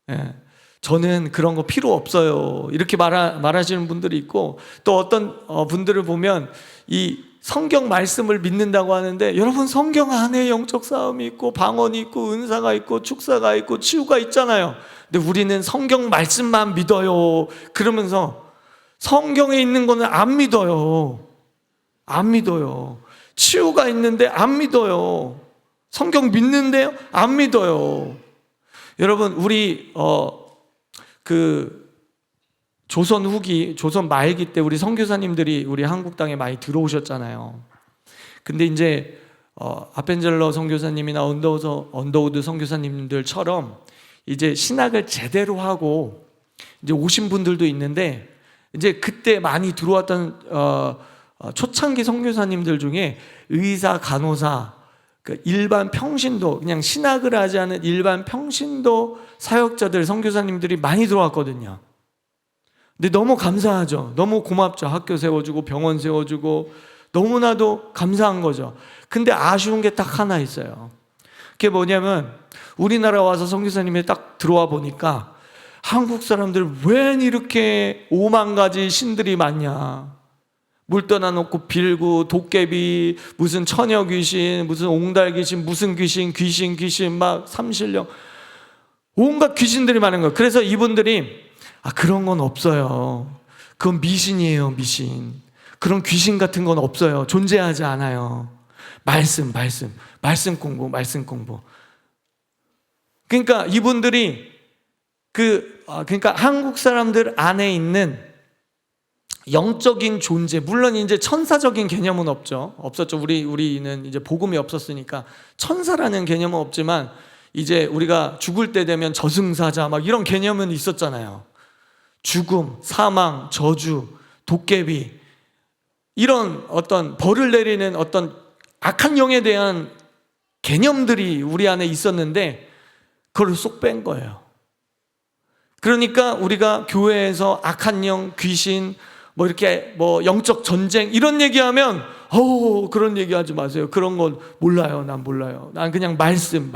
A: 예, 저는 그런 거 필요 없어요. 이렇게 말하시는 분들이 있고, 또 어떤 분들을 보면 이 성경 말씀을 믿는다고 하는데, 여러분, 성경 안에 영적 싸움이 있고 방언이 있고 은사가 있고 축사가 있고 치유가 있잖아요. 근데 우리는 성경 말씀만 믿어요 그러면서 성경에 있는 거는 안 믿어요. 안 믿어요. 치유가 있는데 안 믿어요. 성경 믿는데요? 안 믿어요. 여러분, 우리 조선 후기, 조선 말기 때 우리 선교사님들이 우리 한국 땅에 많이 들어오셨잖아요. 근데 이제 아펜젤러 선교사님이나 언더우드 선교사님들처럼 이제 신학을 제대로 하고 이제 오신 분들도 있는데, 이제 그때 많이 들어왔던 초창기 선교사님들 중에 의사, 간호사, 일반 평신도, 그냥 신학을 하지 않은 일반 평신도 사역자들, 선교사님들이 많이 들어왔거든요. 근데 너무 감사하죠. 너무 고맙죠. 학교 세워주고 병원 세워주고 너무나도 감사한 거죠. 근데 아쉬운 게 딱 하나 있어요. 그게 뭐냐면, 우리나라 와서 선교사님이 딱 들어와 보니까 한국 사람들 웬 이렇게 5만 가지 신들이 많냐. 물 떠나놓고 빌고 도깨비, 무슨 처녀 귀신, 무슨 옹달 귀신, 무슨 귀신 막 삼신령, 온갖 귀신들이 많은 거예요. 그래서 이분들이 그런 건 없어요. 그건 미신이에요, 미신. 그런 귀신 같은 건 없어요. 존재하지 않아요. 말씀 공부. 그러니까 이분들이 그러니까 한국 사람들 안에 있는 영적인 존재, 물론 이제 천사적인 개념은 없었죠. 우리는 이제 복음이 없었으니까 천사라는 개념은 없지만, 이제 우리가 죽을 때 되면 저승사자 막 이런 개념은 있었잖아요. 죽음, 사망, 저주, 도깨비, 이런 어떤 벌을 내리는 어떤 악한 영에 대한 개념들이 우리 안에 있었는데, 그걸 쏙 뺀 거예요. 그러니까 우리가 교회에서 악한 영, 귀신, 이렇게 영적 전쟁 이런 얘기하면 그런 얘기하지 마세요. 그런 건 몰라요. 난 몰라요. 난 그냥 말씀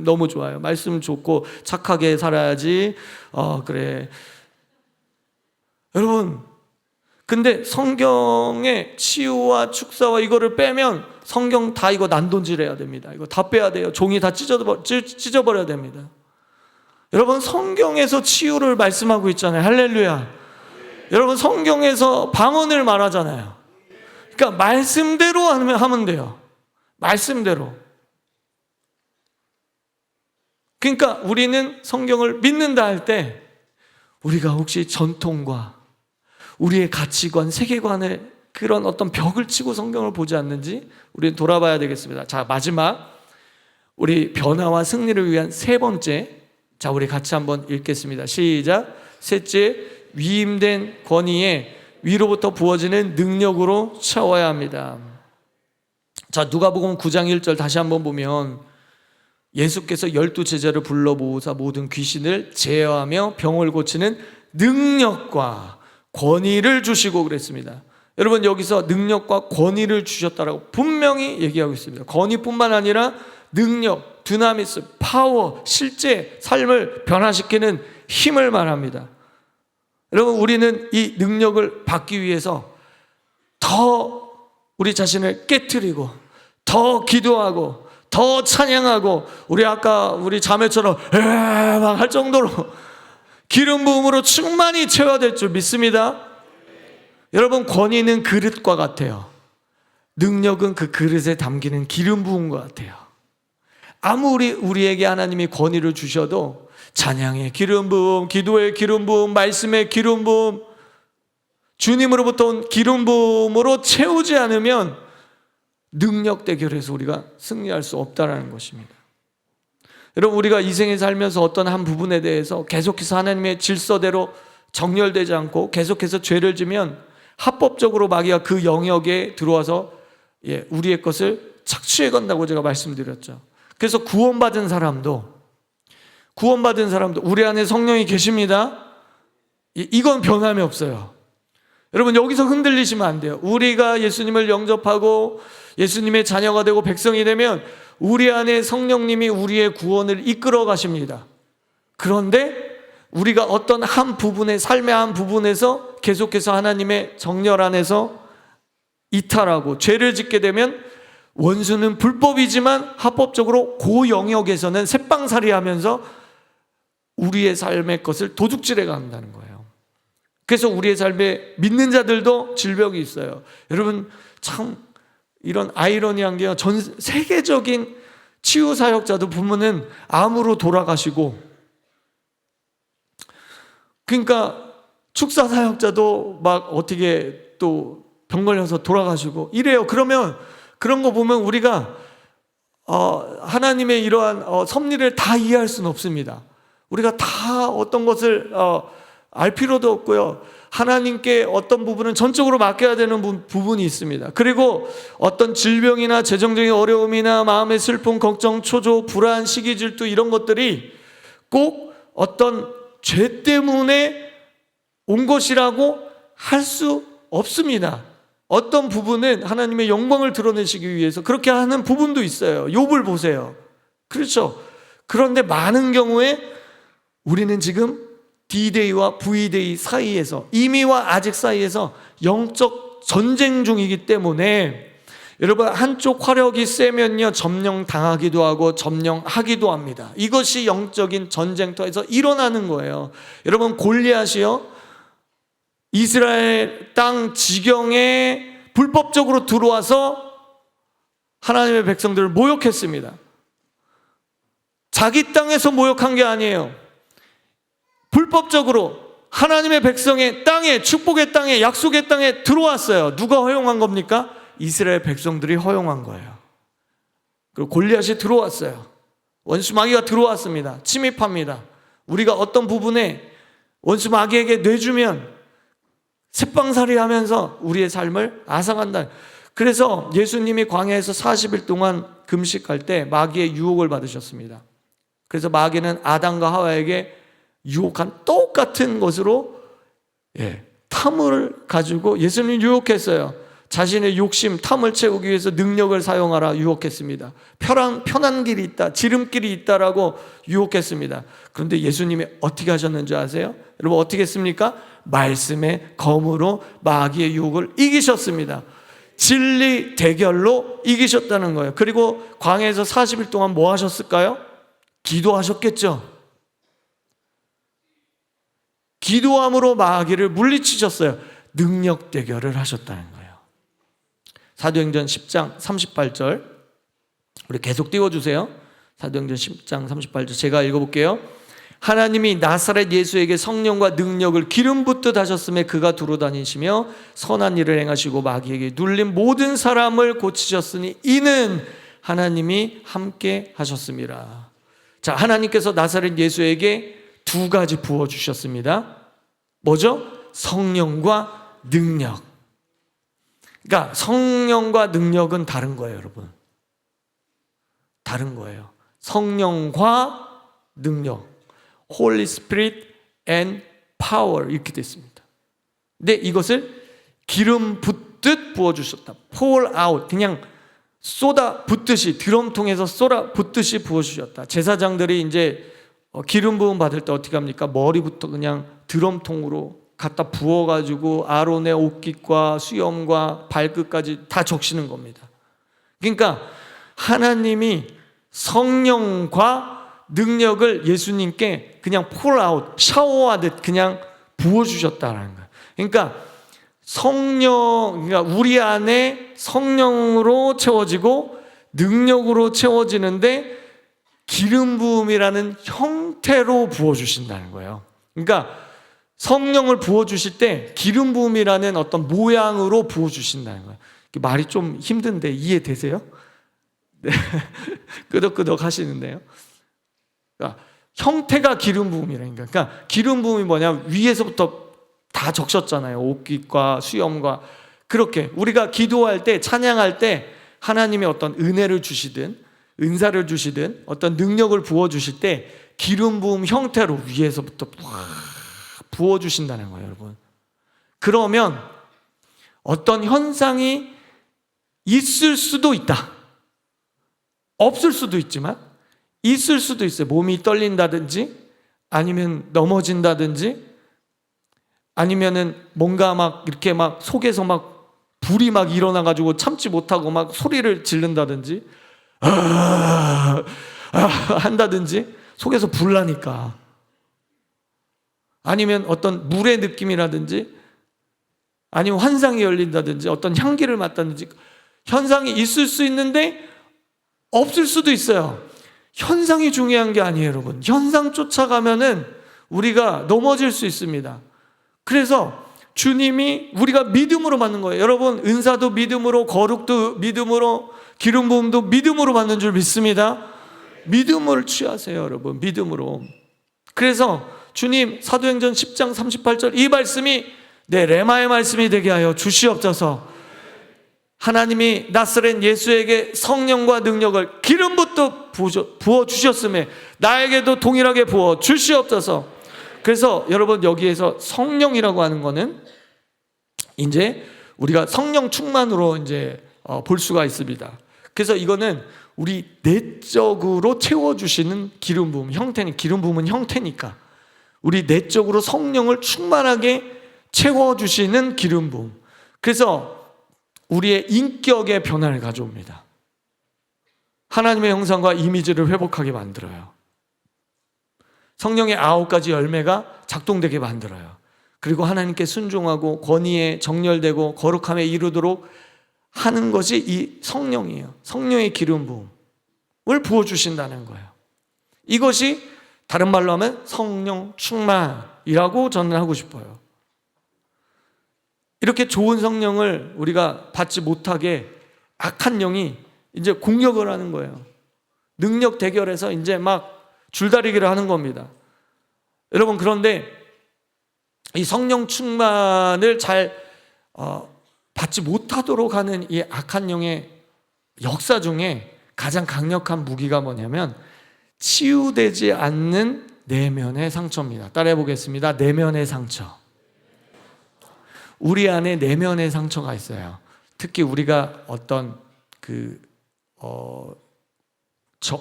A: 너무 좋아요. 말씀 좋고 착하게 살아야지. 그래. 여러분, 근데 성경의 치유와 축사와 이거를 빼면 성경 다 이거 난동질해야 됩니다. 이거 다 빼야 돼요. 종이 다 찢어버려야 됩니다. 여러분, 성경에서 치유를 말씀하고 있잖아요. 할렐루야. 여러분, 성경에서 방언을 말하잖아요. 그러니까 말씀대로 하면 돼요. 말씀대로. 그러니까 우리는 성경을 믿는다 할 때, 우리가 혹시 전통과 우리의 가치관, 세계관을 그런 어떤 벽을 치고 성경을 보지 않는지 우리는 돌아봐야 되겠습니다. 자, 마지막 우리 변화와 승리를 위한 세 번째, 우리 같이 한번 읽겠습니다. 시작. 셋째, 위임된 권위에 위로부터 부어지는 능력으로 채워야 합니다. 자, 누가복음 9장 1절 다시 한번 보면 예수께서 12 제자를 불러 모으사 모든 귀신을 제어하며 병을 고치는 능력과 권위를 주시고 그랬습니다. 여러분, 여기서 능력과 권위를 주셨다라고 분명히 얘기하고 있습니다. 권위뿐만 아니라 능력, 드나미스, 파워, 실제 삶을 변화시키는 힘을 말합니다. 여러분, 우리는 이 능력을 받기 위해서 더 우리 자신을 깨트리고 더 기도하고 더 찬양하고 우리 자매처럼 막 할 정도로 기름 부음으로 충만히 채워야 될 줄 믿습니다. 여러분, 권위는 그릇과 같아요. 능력은 그 그릇에 담기는 기름 부음과 같아요. 아무리 우리에게 하나님이 권위를 주셔도 찬양의 기름 부음, 기도의 기름 부음, 말씀의 기름 부음, 주님으로부터 온 기름 부음으로 채우지 않으면 능력 대결에서 우리가 승리할 수 없다는 것입니다. 여러분, 우리가 이 생에 살면서 어떤 한 부분에 대해서 계속해서 하나님의 질서대로 정렬되지 않고 계속해서 죄를 지면 합법적으로 마귀가 그 영역에 들어와서 우리의 것을 착취해 간다고 제가 말씀드렸죠. 그래서 구원받은 사람도 우리 안에 성령이 계십니다. 이건 변함이 없어요. 여러분, 여기서 흔들리시면 안 돼요. 우리가 예수님을 영접하고 예수님의 자녀가 되고 백성이 되면 우리 안에 성령님이 우리의 구원을 이끌어 가십니다. 그런데 우리가 어떤 한 부분의 삶의 한 부분에서 계속해서 하나님의 정렬 안에서 이탈하고 죄를 짓게 되면 원수는 불법이지만 합법적으로 그 영역에서는 새빵살이 하면서 우리의 삶의 것을 도둑질해 간다는 거예요. 그래서 우리의 삶에 믿는 자들도 질병이 있어요. 여러분, 참 이런 아이러니한 게요, 전 세계적인 치유 사역자도 보면은 암으로 돌아가시고, 그러니까 축사 사역자도 막 어떻게 또 병 걸려서 돌아가시고 이래요. 그러면 그런 거 보면 우리가 하나님의 이러한 섭리를 다 이해할 수는 없습니다. 우리가 다 어떤 것을 알 필요도 없고요. 하나님께 어떤 부분은 전적으로 맡겨야 되는 부분이 있습니다. 그리고 어떤 질병이나 재정적인 어려움이나 마음의 슬픔, 걱정, 초조, 불안, 시기, 질투 이런 것들이 꼭 어떤 죄 때문에 온 것이라고 할 수 없습니다. 어떤 부분은 하나님의 영광을 드러내시기 위해서 그렇게 하는 부분도 있어요. 욥을 보세요. 그렇죠. 그런데 많은 경우에 우리는 지금 D-Day와 V-Day 사이에서, 이미와 아직 사이에서 영적 전쟁 중이기 때문에 여러분, 한쪽 화력이 세면요 점령당하기도 하고 점령하기도 합니다. 이것이 영적인 전쟁터에서 일어나는 거예요. 여러분, 골리앗이요 이스라엘 땅 지경에 불법적으로 들어와서 하나님의 백성들을 모욕했습니다. 자기 땅에서 모욕한 게 아니에요. 불법적으로 하나님의 백성의 땅에, 축복의 땅에, 약속의 땅에 들어왔어요. 누가 허용한 겁니까? 이스라엘 백성들이 허용한 거예요. 그리고 골리앗이 들어왔어요. 원수 마귀가 들어왔습니다. 침입합니다. 우리가 어떤 부분에 원수 마귀에게 내주면 새빵살이 하면서 우리의 삶을 앗아간다. 그래서 예수님이 광야에서 40일 동안 금식할 때 마귀의 유혹을 받으셨습니다. 그래서 마귀는 아담과 하와에게 유혹한 똑같은 것으로 탐을 가지고 예수님을 유혹했어요. 자신의 욕심, 탐을 채우기 위해서 능력을 사용하라 유혹했습니다. 편한 길이 있다, 지름길이 있다라고 유혹했습니다. 그런데 예수님이 어떻게 하셨는지 아세요? 여러분, 어떻게 했습니까? 말씀의 검으로 마귀의 유혹을 이기셨습니다. 진리 대결로 이기셨다는 거예요. 그리고 광야에서 40일 동안 뭐 하셨을까요? 기도하셨겠죠. 기도함으로 마귀를 물리치셨어요. 능력 대결을 하셨다는 거예요. 사도행전 10장 38절 우리 계속 띄워주세요. 사도행전 10장 38절 제가 읽어볼게요. 하나님이 나사렛 예수에게 성령과 능력을 기름 붓듯 하셨음에 그가 두루다니시며 선한 일을 행하시고 마귀에게 눌린 모든 사람을 고치셨으니 이는 하나님이 함께 하셨습니다. 자, 하나님께서 나사렛 예수에게 두 가지 부어주셨습니다. 뭐죠? 성령과 능력. 그러니까 성령과 능력은 다른 거예요, 여러분. 다른 거예요. 성령과 능력. Holy Spirit and power 이렇게 됐습니다. 근데 이것을 기름 붓듯 부어주셨다. pour out, 그냥 쏟아 붓듯이, 드럼통에서 쏟아 붓듯이 부어주셨다. 제사장들이 이제 기름 부음 받을 때 어떻게 합니까? 머리부터 그냥 드럼통으로 갖다 부어가지고 아론의 옷깃과 수염과 발끝까지 다 적시는 겁니다. 그러니까 하나님이 성령과 능력을 예수님께 그냥 pour out, 샤워하듯 그냥 부어주셨다는 거예요. 그러니까 그러니까 우리 안에 성령으로 채워지고 능력으로 채워지는데 기름 부음이라는 형태로 부어주신다는 거예요. 그러니까 성령을 부어주실 때 기름 부음이라는 어떤 모양으로 부어주신다는 거예요. 말이 좀 힘든데 이해되세요? 네. 끄덕끄덕 하시는데요. 그러니까 형태가 기름 부음이라니까. 그러니까 기름 부음이 뭐냐, 위에서부터 다 적셨잖아요. 옷깃과 수염과. 그렇게 우리가 기도할 때, 찬양할 때 하나님의 어떤 은혜를 주시든 은사를 주시든 어떤 능력을 부어주실 때 기름 부음 형태로 위에서부터 부어주신다는 거예요, 여러분. 그러면 어떤 현상이 있을 수도 있다. 없을 수도 있지만 있을 수도 있어요. 몸이 떨린다든지 아니면 넘어진다든지 아니면은 뭔가 막 이렇게 막 속에서 막 불이 막 일어나가지고 참지 못하고 막 소리를 지른다든지 한다든지 속에서 불 나니까, 아니면 어떤 물의 느낌이라든지 아니면 환상이 열린다든지 어떤 향기를 맡다든지 현상이 있을 수 있는데 없을 수도 있어요. 현상이 중요한 게 아니에요, 여러분. 현상 쫓아가면은 우리가 넘어질 수 있습니다. 그래서 주님이 우리가 믿음으로 받는 거예요. 여러분, 은사도 믿음으로, 거룩도 믿음으로, 기름 부음도 믿음으로 받는 줄 믿습니다. 믿음을 취하세요, 여러분. 믿음으로. 그래서 주님 사도행전 10장 38절 이 말씀이 내 레마의 말씀이 되게 하여 주시옵소서. 하나님이 나사렛 예수에게 성령과 능력을 기름 붓듯 부어 주셨음에 나에게도 동일하게 부어 주시옵소서. 그래서 여러분, 여기에서 성령이라고 하는 거는 이제 우리가 성령 충만으로 이제 볼 수가 있습니다. 그래서 이거는 우리 내적으로 채워주시는 기름 부음 형태는, 기름 부음은 형태니까 우리 내적으로 성령을 충만하게 채워주시는 기름 부음. 그래서 우리의 인격의 변화를 가져옵니다. 하나님의 형상과 이미지를 회복하게 만들어요. 성령의 9가지 열매가 작동되게 만들어요. 그리고 하나님께 순종하고 권위에 정렬되고 거룩함에 이르도록 하는 것이 이 성령이에요. 성령의 기름 부음을 부어주신다는 거예요. 이것이 다른 말로 하면 성령 충만이라고 저는 하고 싶어요. 이렇게 좋은 성령을 우리가 받지 못하게 악한 영이 이제 공격을 하는 거예요. 능력 대결에서 이제 막 줄다리기를 하는 겁니다. 여러분, 그런데 이 성령 충만을 잘 받지 못하도록 하는 이 악한 영의 역사 중에 가장 강력한 무기가 뭐냐면 치유되지 않는 내면의 상처입니다. 따라해 보겠습니다. 내면의 상처. 우리 안에 내면의 상처가 있어요. 특히 우리가 어떤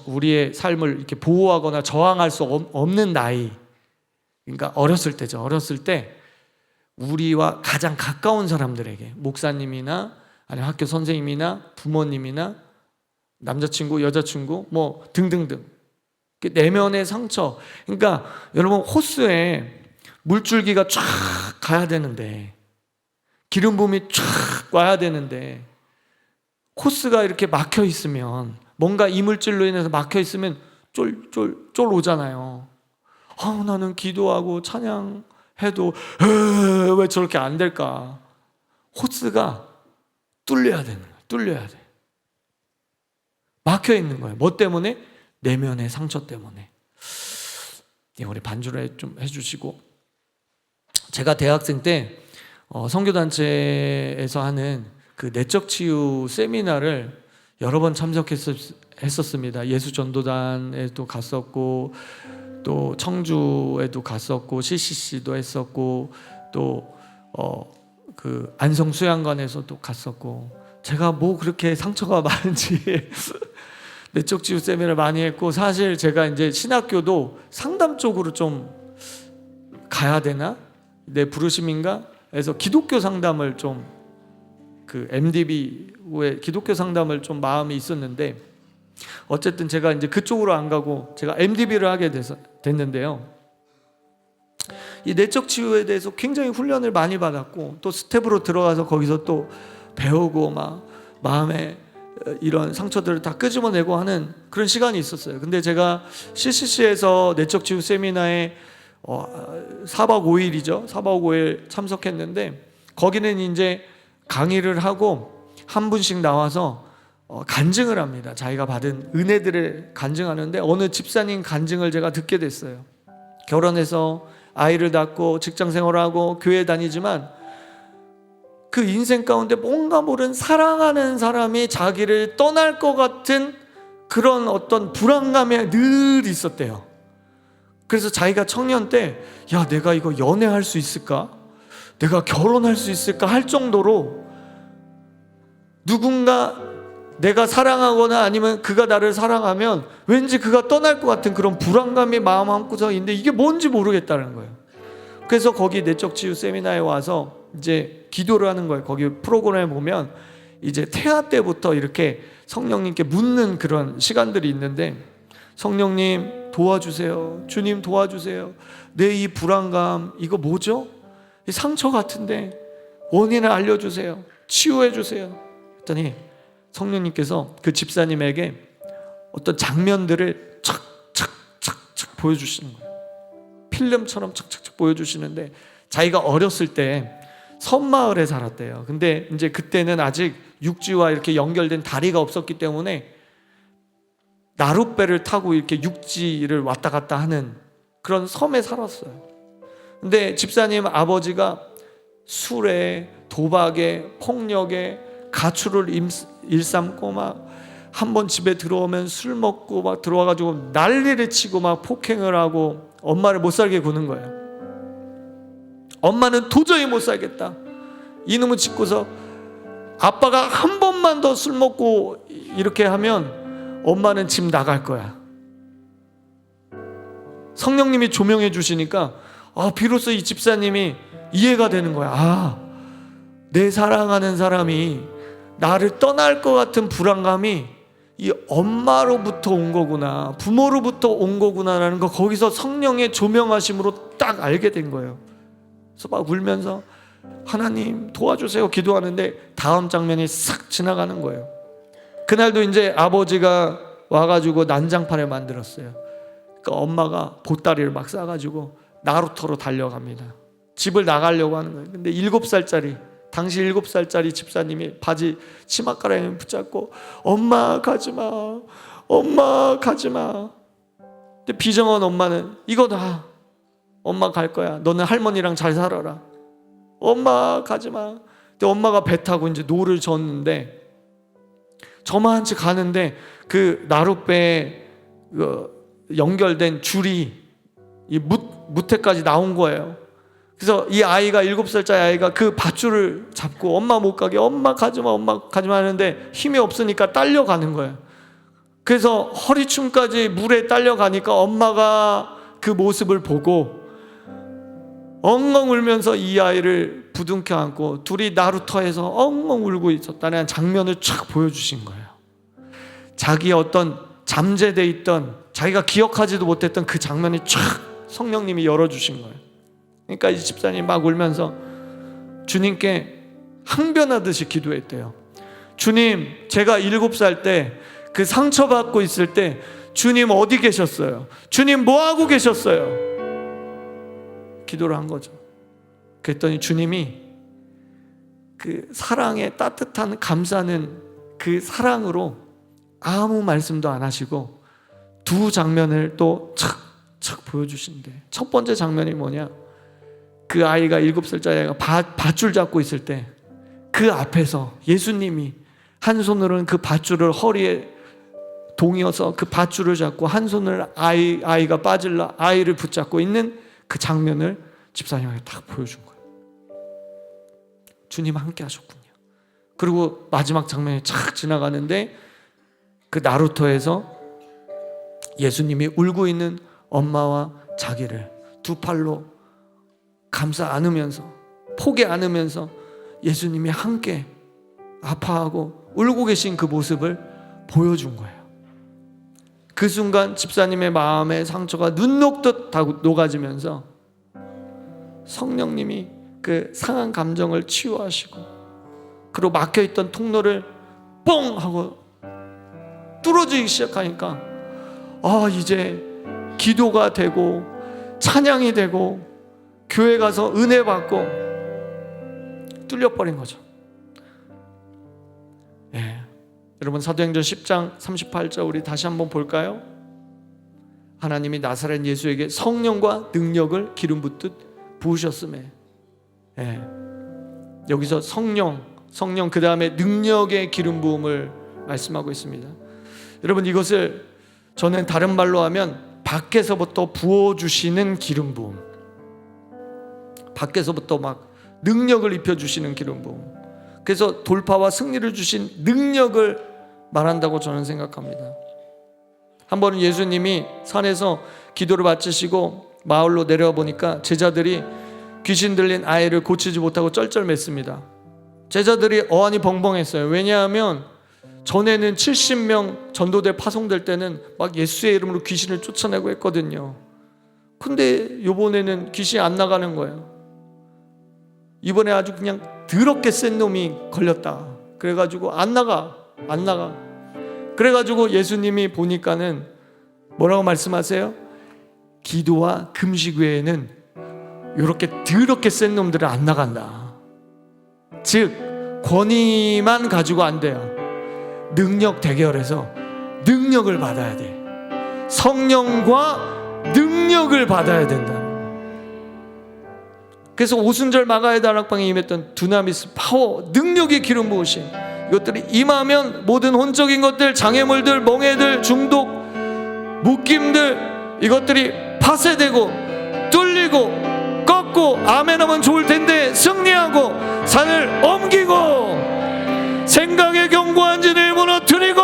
A: 우리의 삶을 이렇게 보호하거나 저항할 수 없는 나이, 그러니까 어렸을 때죠. 어렸을 때 우리와 가장 가까운 사람들에게, 목사님이나 아니면 학교 선생님이나 부모님이나 남자친구, 여자친구 뭐 등등등 내면의 상처. 그러니까 여러분, 호스에 물줄기가 쫙 가야 되는데, 기름 부음이 쫙 와야 되는데 호스가 이렇게 막혀 있으면, 뭔가 이물질로 인해서 막혀 있으면 쫄 오잖아요. 나는 기도하고 찬양해도 왜 저렇게 안 될까? 호스가 뚫려야 되는 거예요. 뚫려야 돼. 막혀 있는 거예요. 뭐 때문에? 내면의 상처 때문에. 우리 반주를 좀 해주시고, 제가 대학생 때 선교단체에서 하는 그 내적 치유 세미나를 여러 번 참석했었습니다. 예수전도단에도 갔었고, 또 청주에도 갔었고, CCC도 했었고, 또 그 안성수양관에서도 갔었고, 제가 뭐 그렇게 상처가 많은지 내적 치유 세미나를 많이 했고, 사실 제가 이제 신학교도 상담 쪽으로 좀 가야 되나? 내 부르심인가? 그래서 기독교 상담을 좀 그 MDB 후에 기독교 상담을 좀 마음이 있었는데, 어쨌든 제가 이제 그쪽으로 안 가고 제가 MDB를 하게 됐는데요. 이 내적 치유에 대해서 굉장히 훈련을 많이 받았고, 또 스텝으로 들어가서 거기서 또 배우고 막 마음에 이런 상처들을 다 끄집어내고 하는 그런 시간이 있었어요. 근데 제가 CCC에서 내적 치유 세미나에 4박 5일이죠. 4박 5일 참석했는데, 거기는 이제 강의를 하고 한 분씩 나와서 간증을 합니다. 자기가 받은 은혜들을 간증하는데, 어느 집사님 간증을 제가 듣게 됐어요. 결혼해서 아이를 낳고 직장 생활하고 교회 다니지만 그 인생 가운데 뭔가 모른 사랑하는 사람이 자기를 떠날 것 같은 그런 어떤 불안감이 늘 있었대요. 그래서 자기가 청년 때, 야, 내가 이거 연애할 수 있을까? 내가 결혼할 수 있을까? 할 정도로 누군가 내가 사랑하거나 아니면 그가 나를 사랑하면 왠지 그가 떠날 것 같은 그런 불안감이 마음 한구석에 있는데, 이게 뭔지 모르겠다는 거예요. 그래서 거기 내적 치유 세미나에 와서 이제 기도를 하는 거예요. 거기 프로그램에 보면 이제 태아 때부터 이렇게 성령님께 묻는 그런 시간들이 있는데, 성령님 도와주세요. 주님 도와주세요. 내 이 불안감, 이거 뭐죠? 이 상처 같은데 원인을 알려주세요. 치유해주세요. 했더니 성령님께서 그 집사님에게 어떤 장면들을 착착착착 보여주시는 거예요. 필름처럼 착착착 보여주시는데, 자기가 어렸을 때 섬마을에 살았대요. 근데 이제 그때는 아직 육지와 이렇게 연결된 다리가 없었기 때문에 나룻배를 타고 이렇게 육지를 왔다 갔다 하는 그런 섬에 살았어요. 근데 집사님 아버지가 술에, 도박에, 폭력에 가출을 일삼고 막 한번 집에 들어오면 술 먹고 막 들어와가지고 난리를 치고 막 폭행을 하고 엄마를 못 살게 구는 거예요. 엄마는 도저히 못 살겠다. 이놈을 짓고서 아빠가 한 번만 더 술 먹고 이렇게 하면 엄마는 집 나갈 거야. 성령님이 조명해 주시니까 비로소 이 집사님이 이해가 되는 거야. 내 사랑하는 사람이 나를 떠날 것 같은 불안감이 이 엄마로부터 온 거구나, 부모로부터 온 거구나라는 거, 거기서 성령의 조명하심으로 딱 알게 된 거예요. 그래서 막 울면서 하나님 도와주세요 기도하는데, 다음 장면이 싹 지나가는 거예요. 그날도 이제 아버지가 와가지고 난장판을 만들었어요. 그러니까 엄마가 보따리를 막 싸가지고 나루터로 달려갑니다. 집을 나가려고 하는 거예요. 근데 7살짜리, 당시 7살짜리 집사님이 바지 치맛가랑이를 붙잡고 엄마 가지마, 엄마 가지마. 근데 비정한 엄마는 이거다, 엄마 갈 거야, 너는 할머니랑 잘 살아라, 엄마 가지마. 근데 엄마가 배 타고 이제 노를 젓는데, 저만치 가는데 그 나룻배에 연결된 줄이 이 무태까지 나온 거예요. 그래서 이 아이가, 7살짜리 아이가 그 밧줄을 잡고 엄마 못 가게, 엄마 가지마, 엄마 가지마 하는데 힘이 없으니까 딸려가는 거예요. 그래서 허리춤까지 물에 딸려가니까 엄마가 그 모습을 보고 엉엉 울면서 이 아이를 부둥켜 안고 둘이 나루터에서 엉엉 울고 있었다는 장면을 쫙 보여주신 거예요. 자기의 어떤 잠재되어 있던, 자기가 기억하지도 못했던 그 장면이 쫙 성령님이 열어주신 거예요. 그러니까 이 집사님 막 울면서 주님께 항변하듯이 기도했대요. 주님, 제가 7살 때 그 상처받고 있을 때 주님 어디 계셨어요? 주님 뭐 하고 계셨어요? 기도를 한 거죠. 그랬더니 주님이 그 사랑의 따뜻한 감싸는 그 사랑으로 아무 말씀도 안 하시고 두 장면을 또 착착 보여주신대. 첫 번째 장면이 뭐냐? 그 아이가 7살짜리 아이가 밧줄 잡고 있을 때 그 앞에서 예수님이 한 손으로는 그 밧줄을 허리에 동이어서 그 밧줄을 잡고 한 손을 아이가 빠질라 아이를 붙잡고 있는 그 장면을 집사님에게 딱 보여준 거예요. 주님 함께 하셨군요. 그리고 마지막 장면이 착 지나가는데 그 나루터에서 예수님이 울고 있는 엄마와 자기를 두 팔로 감싸 안으면서 포개 안으면서 예수님이 함께 아파하고 울고 계신 그 모습을 보여준 거예요. 그 순간 집사님의 마음의 상처가 눈 녹듯 녹아지면서 성령님이 그 상한 감정을 치유하시고 그리고 막혀있던 통로를 뻥 하고 뚫어지기 시작하니까 이제 기도가 되고 찬양이 되고 교회 가서 은혜 받고 뚫려버린 거죠. 여러분 사도행전 10장 38절 우리 다시 한번 볼까요? 하나님이 나사렛 예수에게 성령과 능력을 기름 붓듯 부으셨음에 여기서 성령 그 다음에 능력의 기름 부음을 말씀하고 있습니다. 여러분 이것을 저는 다른 말로 하면 밖에서부터 부어주시는 기름 부음, 밖에서부터 막 능력을 입혀주시는 기름 부음, 그래서 돌파와 승리를 주신 능력을 말한다고 저는 생각합니다. 한 번은 예수님이 산에서 기도를 마치시고 마을로 내려와 보니까 제자들이 귀신 들린 아이를 고치지 못하고 쩔쩔맸습니다. 제자들이 어안이 벙벙했어요. 왜냐하면 전에는 70명 전도대 파송될 때는 막 예수의 이름으로 귀신을 쫓아내고 했거든요. 근데 이번에는 귀신이 안 나가는 거예요. 이번에 아주 그냥 더럽게 센 놈이 걸렸다. 그래가지고 안 나가. 그래가지고 예수님이 보니까는 뭐라고 말씀하세요? 기도와 금식 외에는 이렇게 더럽게 센 놈들은 안 나간다. 즉 권위만 가지고 안 돼요. 능력 대결에서 능력을 받아야 돼. 성령과 능력을 받아야 된다. 그래서 오순절 마가의 다락방에 임했던 두나미스 파워, 능력의 기름 부으심, 이것들이 임하면 모든 혼적인 것들, 장애물들, 멍해들, 중독, 묶임들, 이것들이 파쇄되고 뚫리고 꺾고 아멘하면 좋을 텐데 승리하고 산을 옮기고 생각의 견고한 진을 무너뜨리고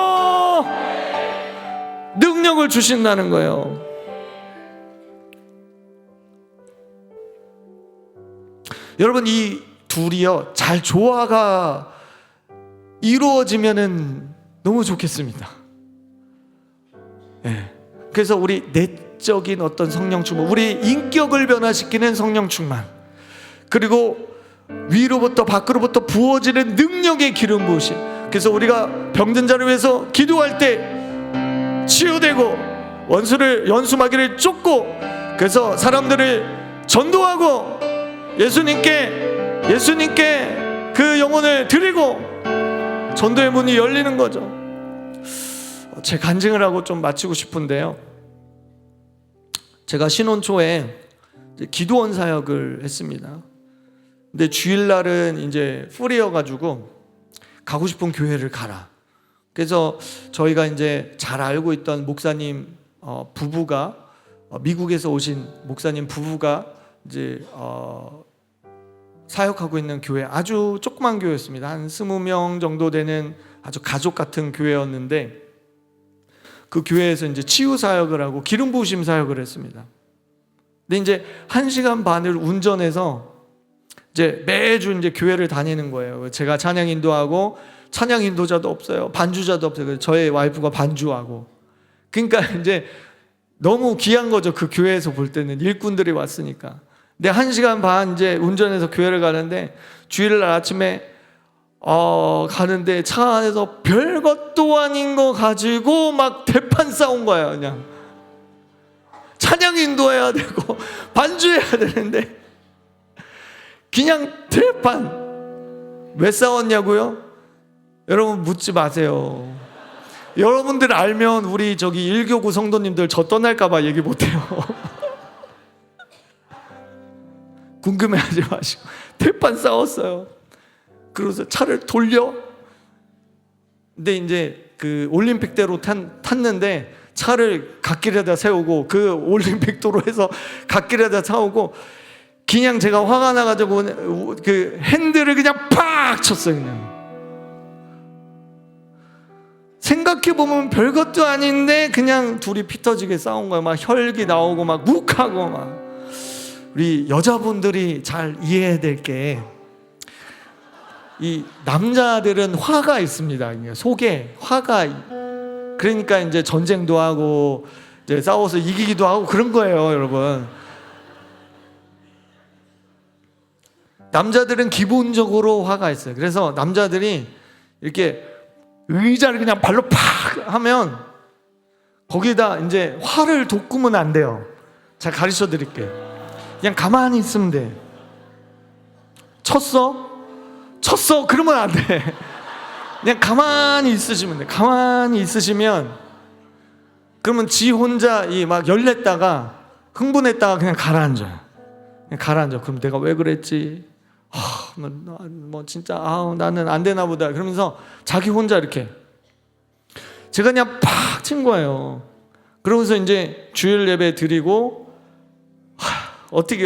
A: 능력을 주신다는 거예요. 여러분 이 둘이요 잘 조화가 이루어지면은 너무 좋겠습니다. 그래서 우리 내적인 어떤 성령 충만, 우리 인격을 변화시키는 성령 충만, 그리고 위로부터 밖으로부터 부어지는 능력의 기름 부으심. 그래서 우리가 병든 자를 위해서 기도할 때 치유되고 연수 마귀를 쫓고 그래서 사람들을 전도하고 예수님께 그 영혼을 드리고 전도의 문이 열리는 거죠. 제 간증을 하고 좀 마치고 싶은데요. 제가 신혼 초에 기도원 사역을 했습니다. 근데 주일날은 이제 풀이어가지고 가고 싶은 교회를 가라. 그래서 저희가 이제 잘 알고 있던 목사님 부부가 미국에서 오신 목사님 부부가 이제 사역하고 있는 교회, 아주 조그만 교회였습니다. 한 20명 정도 되는 아주 가족 같은 교회였는데 그 교회에서 이제 치유 사역을 하고 기름 부으심 사역을 했습니다. 근데 이제 1시간 반을 운전해서 이제 매주 이제 교회를 다니는 거예요. 제가 찬양 인도하고 찬양 인도자도 없어요. 반주자도 없어요. 저의 와이프가 반주하고. 그러니까 이제 너무 귀한 거죠. 그 교회에서 볼 때는 일꾼들이 왔으니까. 근데 1시간 반 이제 운전해서 교회를 가는데 주일날 아침에 가는데 차 안에서 별것도 아닌 거 가지고 막 대판 싸운 거예요. 그냥 찬양 인도해야 되고 반주해야 되는데 그냥 대판. 왜 싸웠냐고요? 여러분 묻지 마세요. 여러분들 알면 우리 저기 1교구 성도님들 저 떠날까 봐 얘기 못해요. 궁금해하지 마시고 대판 싸웠어요. 그래서 차를 돌려. 근데 이제 그 올림픽대로 탔는데 차를 갓길에다 세우고 그 올림픽도로에서 갓길에다 세우고 그냥 제가 화가 나가지고 그 핸들을 그냥 팍 쳤어요. 그냥 생각해보면 별것도 아닌데 그냥 둘이 피 터지게 싸운 거예요. 막 혈기 나오고 막 욱하고 막. 우리 여자분들이 잘 이해해야 될 게 이 남자들은 화가 있습니다. 속에 화가. 그러니까 이제 전쟁도 하고 이제 싸워서 이기기도 하고 그런 거예요, 여러분. 남자들은 기본적으로 화가 있어요. 그래서 남자들이 이렇게 의자를 그냥 발로 팍 하면 거기다 이제 화를 돋구면 안 돼요. 제가 가르쳐 드릴게요. 그냥 가만히 있으면 돼. 쳤어? 그러면 안 돼. 그냥 가만히 있으시면 돼. 가만히 있으시면 그러면 지 혼자 이 막 열냈다가 흥분했다가 그냥 가라앉아요. 그냥 가라앉아. 그럼 내가 왜 그랬지? 뭐 진짜 나는 안 되나 보다. 그러면서 자기 혼자 이렇게 제가 그냥 팍 친 거예요. 그러면서 이제 주일 예배 드리고 어떻게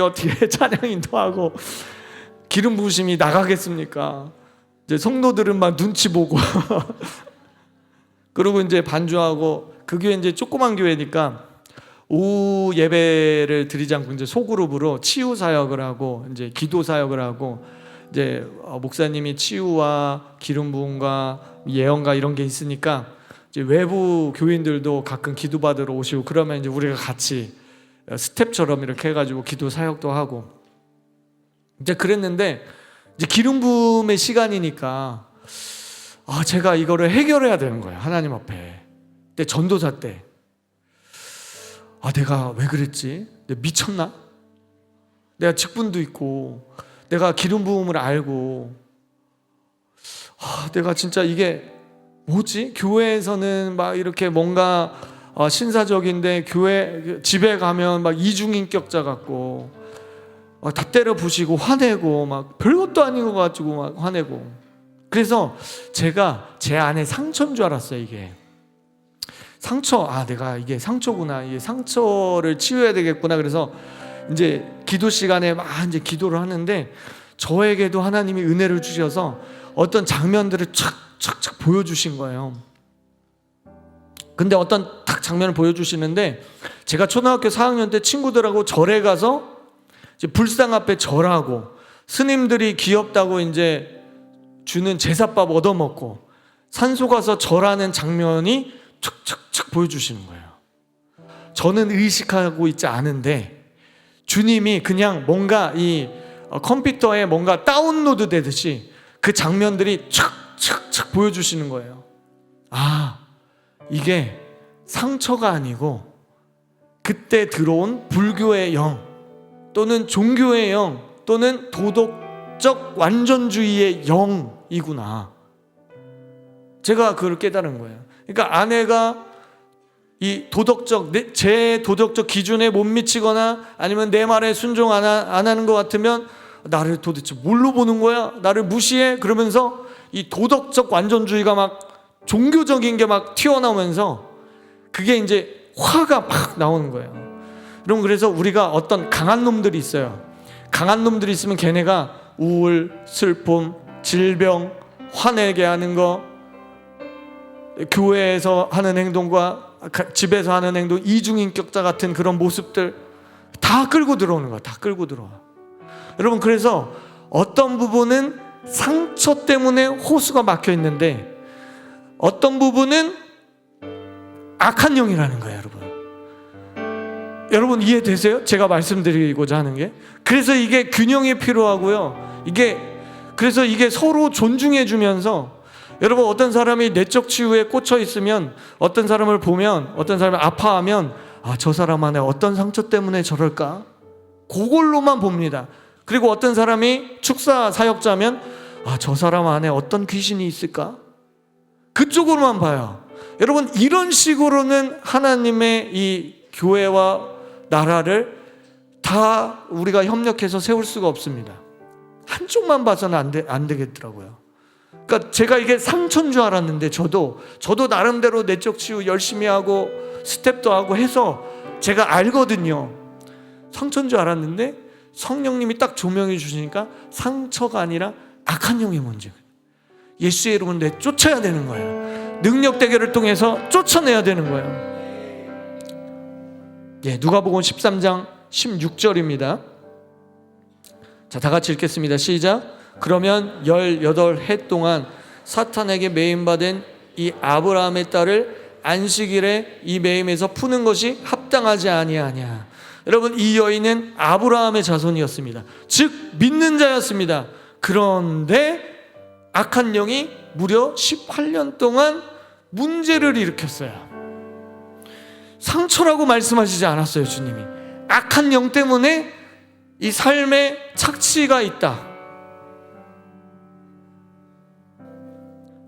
A: 찬양 인도하고 기름 부으심이 나가겠습니까? 이제 성도들은 막 눈치 보고 그리고 이제 반주하고 그 교회 이제 조그만 교회니까 오후 예배를 드리지 않고 이제 소그룹으로 치유 사역을 하고 이제 기도 사역을 하고 이제 목사님이 치유와 기름 부음과 예언가 이런 게 있으니까 이제 외부 교인들도 가끔 기도 받으러 오시고 그러면 이제 우리가 같이 스텝처럼 이렇게 해가지고 기도 사역도 하고 이제 그랬는데 이제 기름 부음의 시간이니까 제가 이거를 해결해야 되는 거예요. 하나님 앞에. 근데 전도사 때 내가 왜 그랬지? 내가 미쳤나? 내가 직분도 있고 내가 기름 부음을 알고 내가 진짜 이게 뭐지? 교회에서는 막 이렇게 뭔가 신사적인데 교회 집에 가면 막 이중인격자 같고 다 때려 부시고 화내고 막 별것도 아닌 것 가지고 막 화내고 그래서 제가 제 안에 상처인 줄 알았어요. 이게 상처 내가 이게 상처구나. 이게 상처를 치유해야 되겠구나. 그래서 이제 기도 시간에 막 이제 기도를 하는데 저에게도 하나님이 은혜를 주셔서 어떤 장면들을 착착착 보여주신 거예요. 근데 어떤 딱 장면을 보여주시는데 제가 초등학교 4학년 때 친구들하고 절에 가서 이제 불상 앞에 절하고 스님들이 귀엽다고 이제 주는 제사밥 얻어먹고 산소 가서 절하는 장면이 척척척 보여주시는 거예요. 저는 의식하고 있지 않은데 주님이 그냥 뭔가 이 컴퓨터에 뭔가 다운로드 되듯이 그 장면들이 척척척 보여주시는 거예요. 이게 상처가 아니고 그때 들어온 불교의 영 또는 종교의 영 또는 도덕적 완전주의의 영이구나. 제가 그걸 깨달은 거예요. 그러니까 아내가 이 제 도덕적 기준에 못 미치거나 아니면 내 말에 순종 안 하는 것 같으면 나를 도대체 뭘로 보는 거야? 나를 무시해? 그러면서 이 도덕적 완전주의가 막 종교적인 게 막 튀어나오면서 그게 이제 화가 막 나오는 거예요. 여러분 그래서 우리가 어떤 강한 놈들이 있어요. 강한 놈들이 있으면 걔네가 우울, 슬픔, 질병, 화내게 하는 거 교회에서 하는 행동과 집에서 하는 행동 이중인격자 같은 그런 모습들 다 끌고 들어오는 거야. 다 끌고 들어와. 여러분 그래서 어떤 부분은 상처 때문에 호수가 막혀 있는데 어떤 부분은 악한 영이라는 거예요. 여러분 이해되세요? 제가 말씀드리고자 하는 게 그래서 이게 균형이 필요하고요. 그래서 이게 서로 존중해 주면서 여러분 어떤 사람이 내적 치유에 꽂혀 있으면 어떤 사람을 보면 어떤 사람이 아파하면 저 사람 안에 어떤 상처 때문에 저럴까? 그걸로만 봅니다. 그리고 어떤 사람이 축사 사역자면 저 사람 안에 어떤 귀신이 있을까? 그쪽으로만 봐요. 여러분 이런 식으로는 하나님의 이 교회와 나라를 다 다 우리가 협력해서 세울 수가 없습니다. 한쪽만 봐서는 안 되겠더라고요. 그러니까 제가 이게 상처인 줄 알았는데 저도 나름대로 내적 치유 열심히 하고 스텝도 하고 해서 제가 알거든요. 상처인 줄 알았는데 성령님이 딱 조명해 주시니까 상처가 아니라 악한 영의 문제예요. 예수의 이름은 내쫓아야 되는 거예요. 능력 대결을 통해서 쫓아내야 되는 거예요. 누가복음 13장 16절입니다. 자, 다 같이 읽겠습니다. 시작. 그러면 18해 동안 사탄에게 매임받은 이 아브라함의 딸을 안식일에 이 매임에서 푸는 것이 합당하지 아니하냐. 여러분, 이 여인은 아브라함의 자손이었습니다. 즉 믿는 자였습니다. 그런데 악한 영이 무려 18년 동안 문제를 일으켰어요. 상처라고 말씀하시지 않았어요. 주님이 악한 영 때문에 이 삶에 착취가 있다.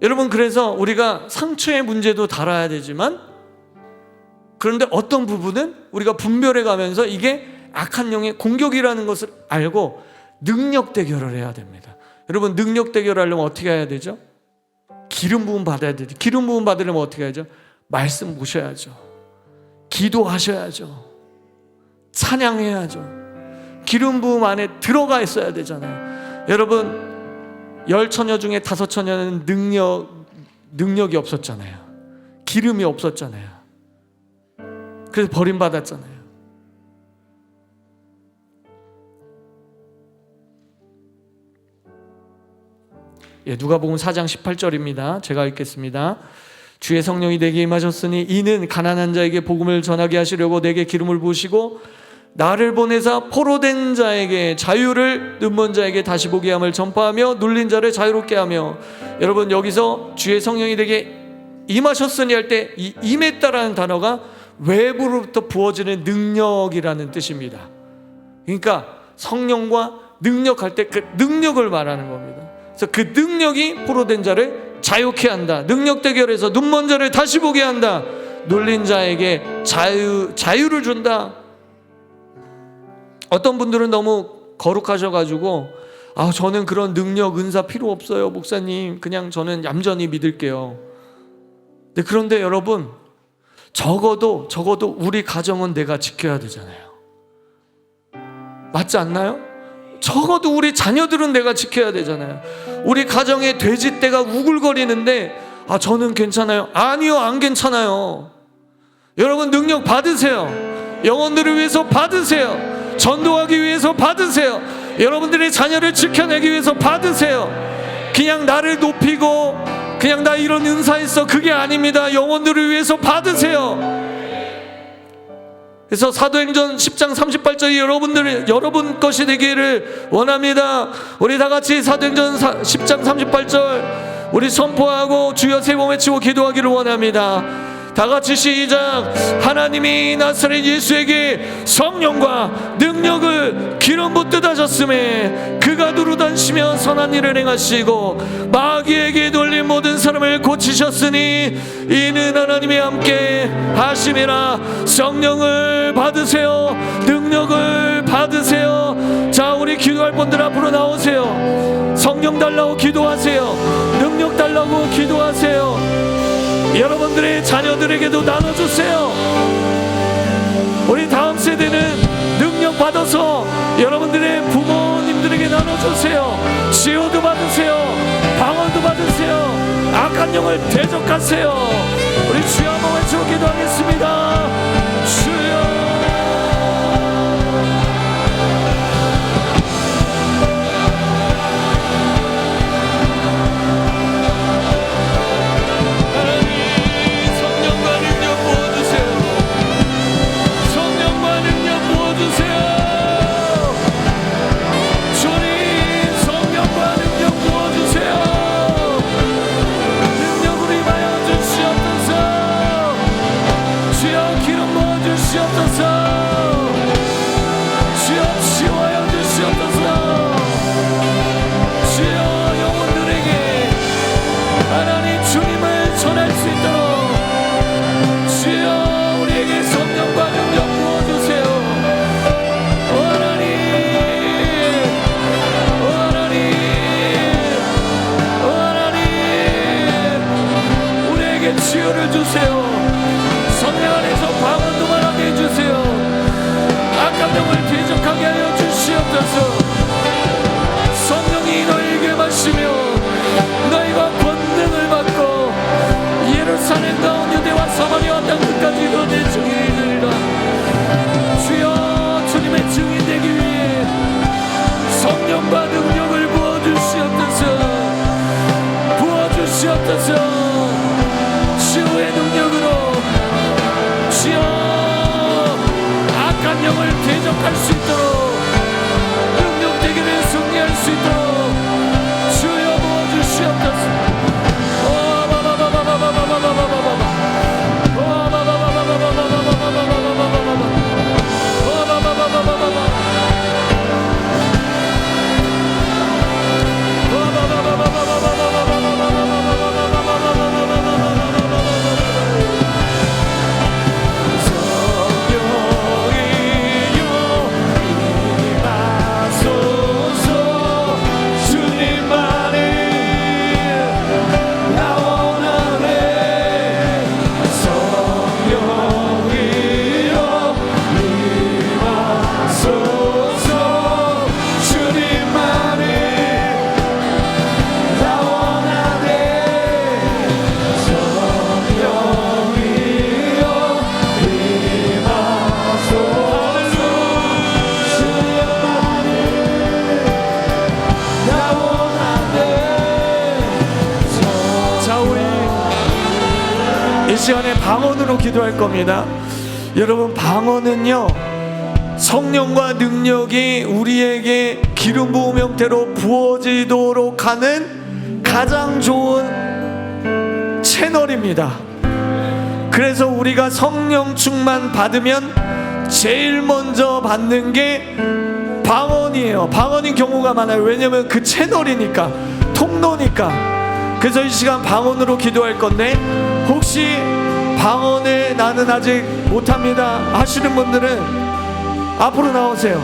A: 여러분, 그래서 우리가 상처의 문제도 다뤄야 되지만, 그런데 어떤 부분은 우리가 분별해 가면서 이게 악한 영의 공격이라는 것을 알고 능력 대결을 해야 됩니다. 여러분, 능력 대결을 하려면 어떻게 해야 되죠? 기름 부음 받아야 되죠. 기름 부음 받으려면 어떻게 해야죠? 말씀 보셔야죠. 기도하셔야죠. 찬양해야죠. 기름 부음 안에 들어가 있어야 되잖아요. 여러분, 10처녀 중에 5처녀는 능력이 없었잖아요. 기름이 없었잖아요. 그래서 버림받았잖아요. 누가복음 4장 18절입니다. 제가 읽겠습니다. 주의 성령이 내게 임하셨으니 이는 가난한 자에게 복음을 전하게 하시려고 내게 기름을 부으시고 나를 보내사 포로된 자에게 자유를, 눈먼 자에게 다시 보게 함을 전파하며 눌린 자를 자유롭게 하며. 여러분, 여기서 주의 성령이 내게 임하셨으니 할 때 이 임했다라는 단어가 외부로부터 부어지는 능력이라는 뜻입니다. 그러니까 성령과 능력할 때 그 능력을 말하는 겁니다. 그래서 그 능력이 포로된 자를 자유케 한다. 능력 대결에서 눈먼 자를 다시 보게 한다. 눌린 자에게 자유를 준다. 어떤 분들은 너무 거룩하셔가지고 저는 그런 능력, 은사 필요 없어요, 목사님. 그냥 저는 얌전히 믿을게요. 그런데 여러분, 적어도 우리 가정은 내가 지켜야 되잖아요. 맞지 않나요? 적어도 우리 자녀들은 내가 지켜야 되잖아요. 우리 가정에 돼지떼가 우글거리는데 저는 괜찮아요. 아니요, 안 괜찮아요. 여러분, 능력 받으세요. 영혼들을 위해서 받으세요. 전도하기 위해서 받으세요. 여러분들의 자녀를 지켜내기 위해서 받으세요. 그냥 나를 높이고 그냥 나 이런 은사 있어, 그게 아닙니다. 영혼들을 위해서 받으세요. 그래서 사도행전 10장 38절이 여러분 것이 되기를 원합니다. 우리 다 같이 사도행전 10장 38절 우리 선포하고 주여 세 번 외치고 기도하기를 원합니다. 다 같이 시작. 하나님이 나사렛 예수에게 성령과 능력을 기름 붓듯 하셨음에 그가 두루다니시며 선한 일을 행하시고 마귀에게 돌린 모든 사람을 고치셨으니 이는 하나님이 함께 하심이라. 성령을 받으세요. 능력을 받으세요. 자, 우리 기도할 분들 앞으로 나오세요. 성령 달라고 기도하세요. 능력 달라고 기도하세요. 여러분들의 자녀들에게도 나눠주세요. 우리 다음 세대는 능력 받아서 여러분들의 부모님들에게 나눠주세요. 치유도 받으세요. 방언도 받으세요. 악한 영을 대적하세요. 우리 주여 한번 외치고 기도하겠습니다. 주여. 주여 기름 부어주시옵소서. 치유를 주세요. 성령 안에서 방언도 말하게 해주세요. 악한 영을 대적하게 하여 주시옵소서. 성령이 너희에게 마시며 너희가 권능을 받고 예루살렘 가운 유대와 사마리아 땅 끝까지 너의 증인이 되리라. 주여, 주님의 증인 되기 위해 성령과 능력을 부어주시옵소서. 부어주시옵소서. 치유의 능력으로 주여, 악한 영을 대적할 수 있도록 능력 되기를 승리할 수 있도록 주여 부어주시옵소서. 이 시간에 방언으로 기도할 겁니다. 여러분, 방언은요, 성령과 능력이 우리에게 기름 부음 형태로 부어지도록 하는 가장 좋은 채널입니다. 그래서 우리가 성령 충만 받으면 제일 먼저 받는 게 방언이에요. 방언인 경우가 많아요. 왜냐면 그 채널이니까, 통로니까. 그래서 이 시간 방언으로 기도할 건데, 혹시 방언에 나는 아직 못합니다 하시는 분들은 앞으로 나오세요.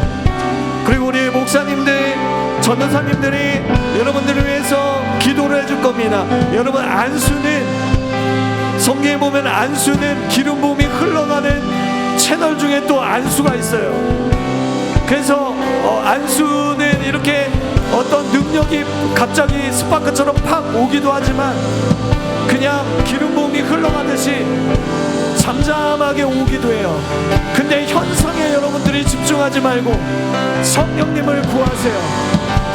A: 그리고 우리 목사님들, 전도사님들이 여러분들을 위해서 기도를 해줄 겁니다. 여러분, 안수는, 성경에 보면 안수는 기름 부음이 흘러가는 채널 중에 또 안수가 있어요. 그래서 안수는 이렇게 어떤 능력이 갑자기 스파크처럼 팍 오기도 하지만 그냥 기름 부음이 흘러가듯이 잠잠하게 오기도 해요. 근데 현상에 여러분들이 집중하지 말고 성령님을 구하세요.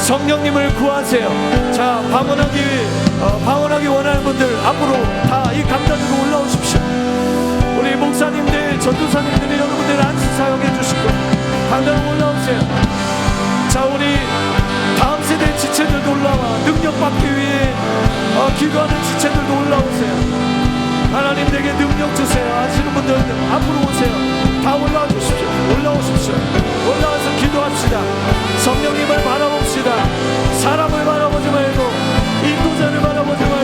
A: 성령님을 구하세요. 자, 방언하기 원하는 분들 앞으로 다 이 강단 들고 올라오십시오. 우리 목사님들, 전도사님들이 여러분들 안수 사용해 주실 거예요. 강단 올라오세요. 자, 우리 다음 세대 지체들도 올라와 능력 받기 위해 기도하는 지체들도 올라오세요. 하나님 내게 능력 주세요 하시는 분들 앞으로 오세요. 다 올라와 주십시오. 올라오십시오. 올라와서 기도합시다. 성령님을 바라봅시다. 사람을 바라보지 말고 인도자를 바라보지 말고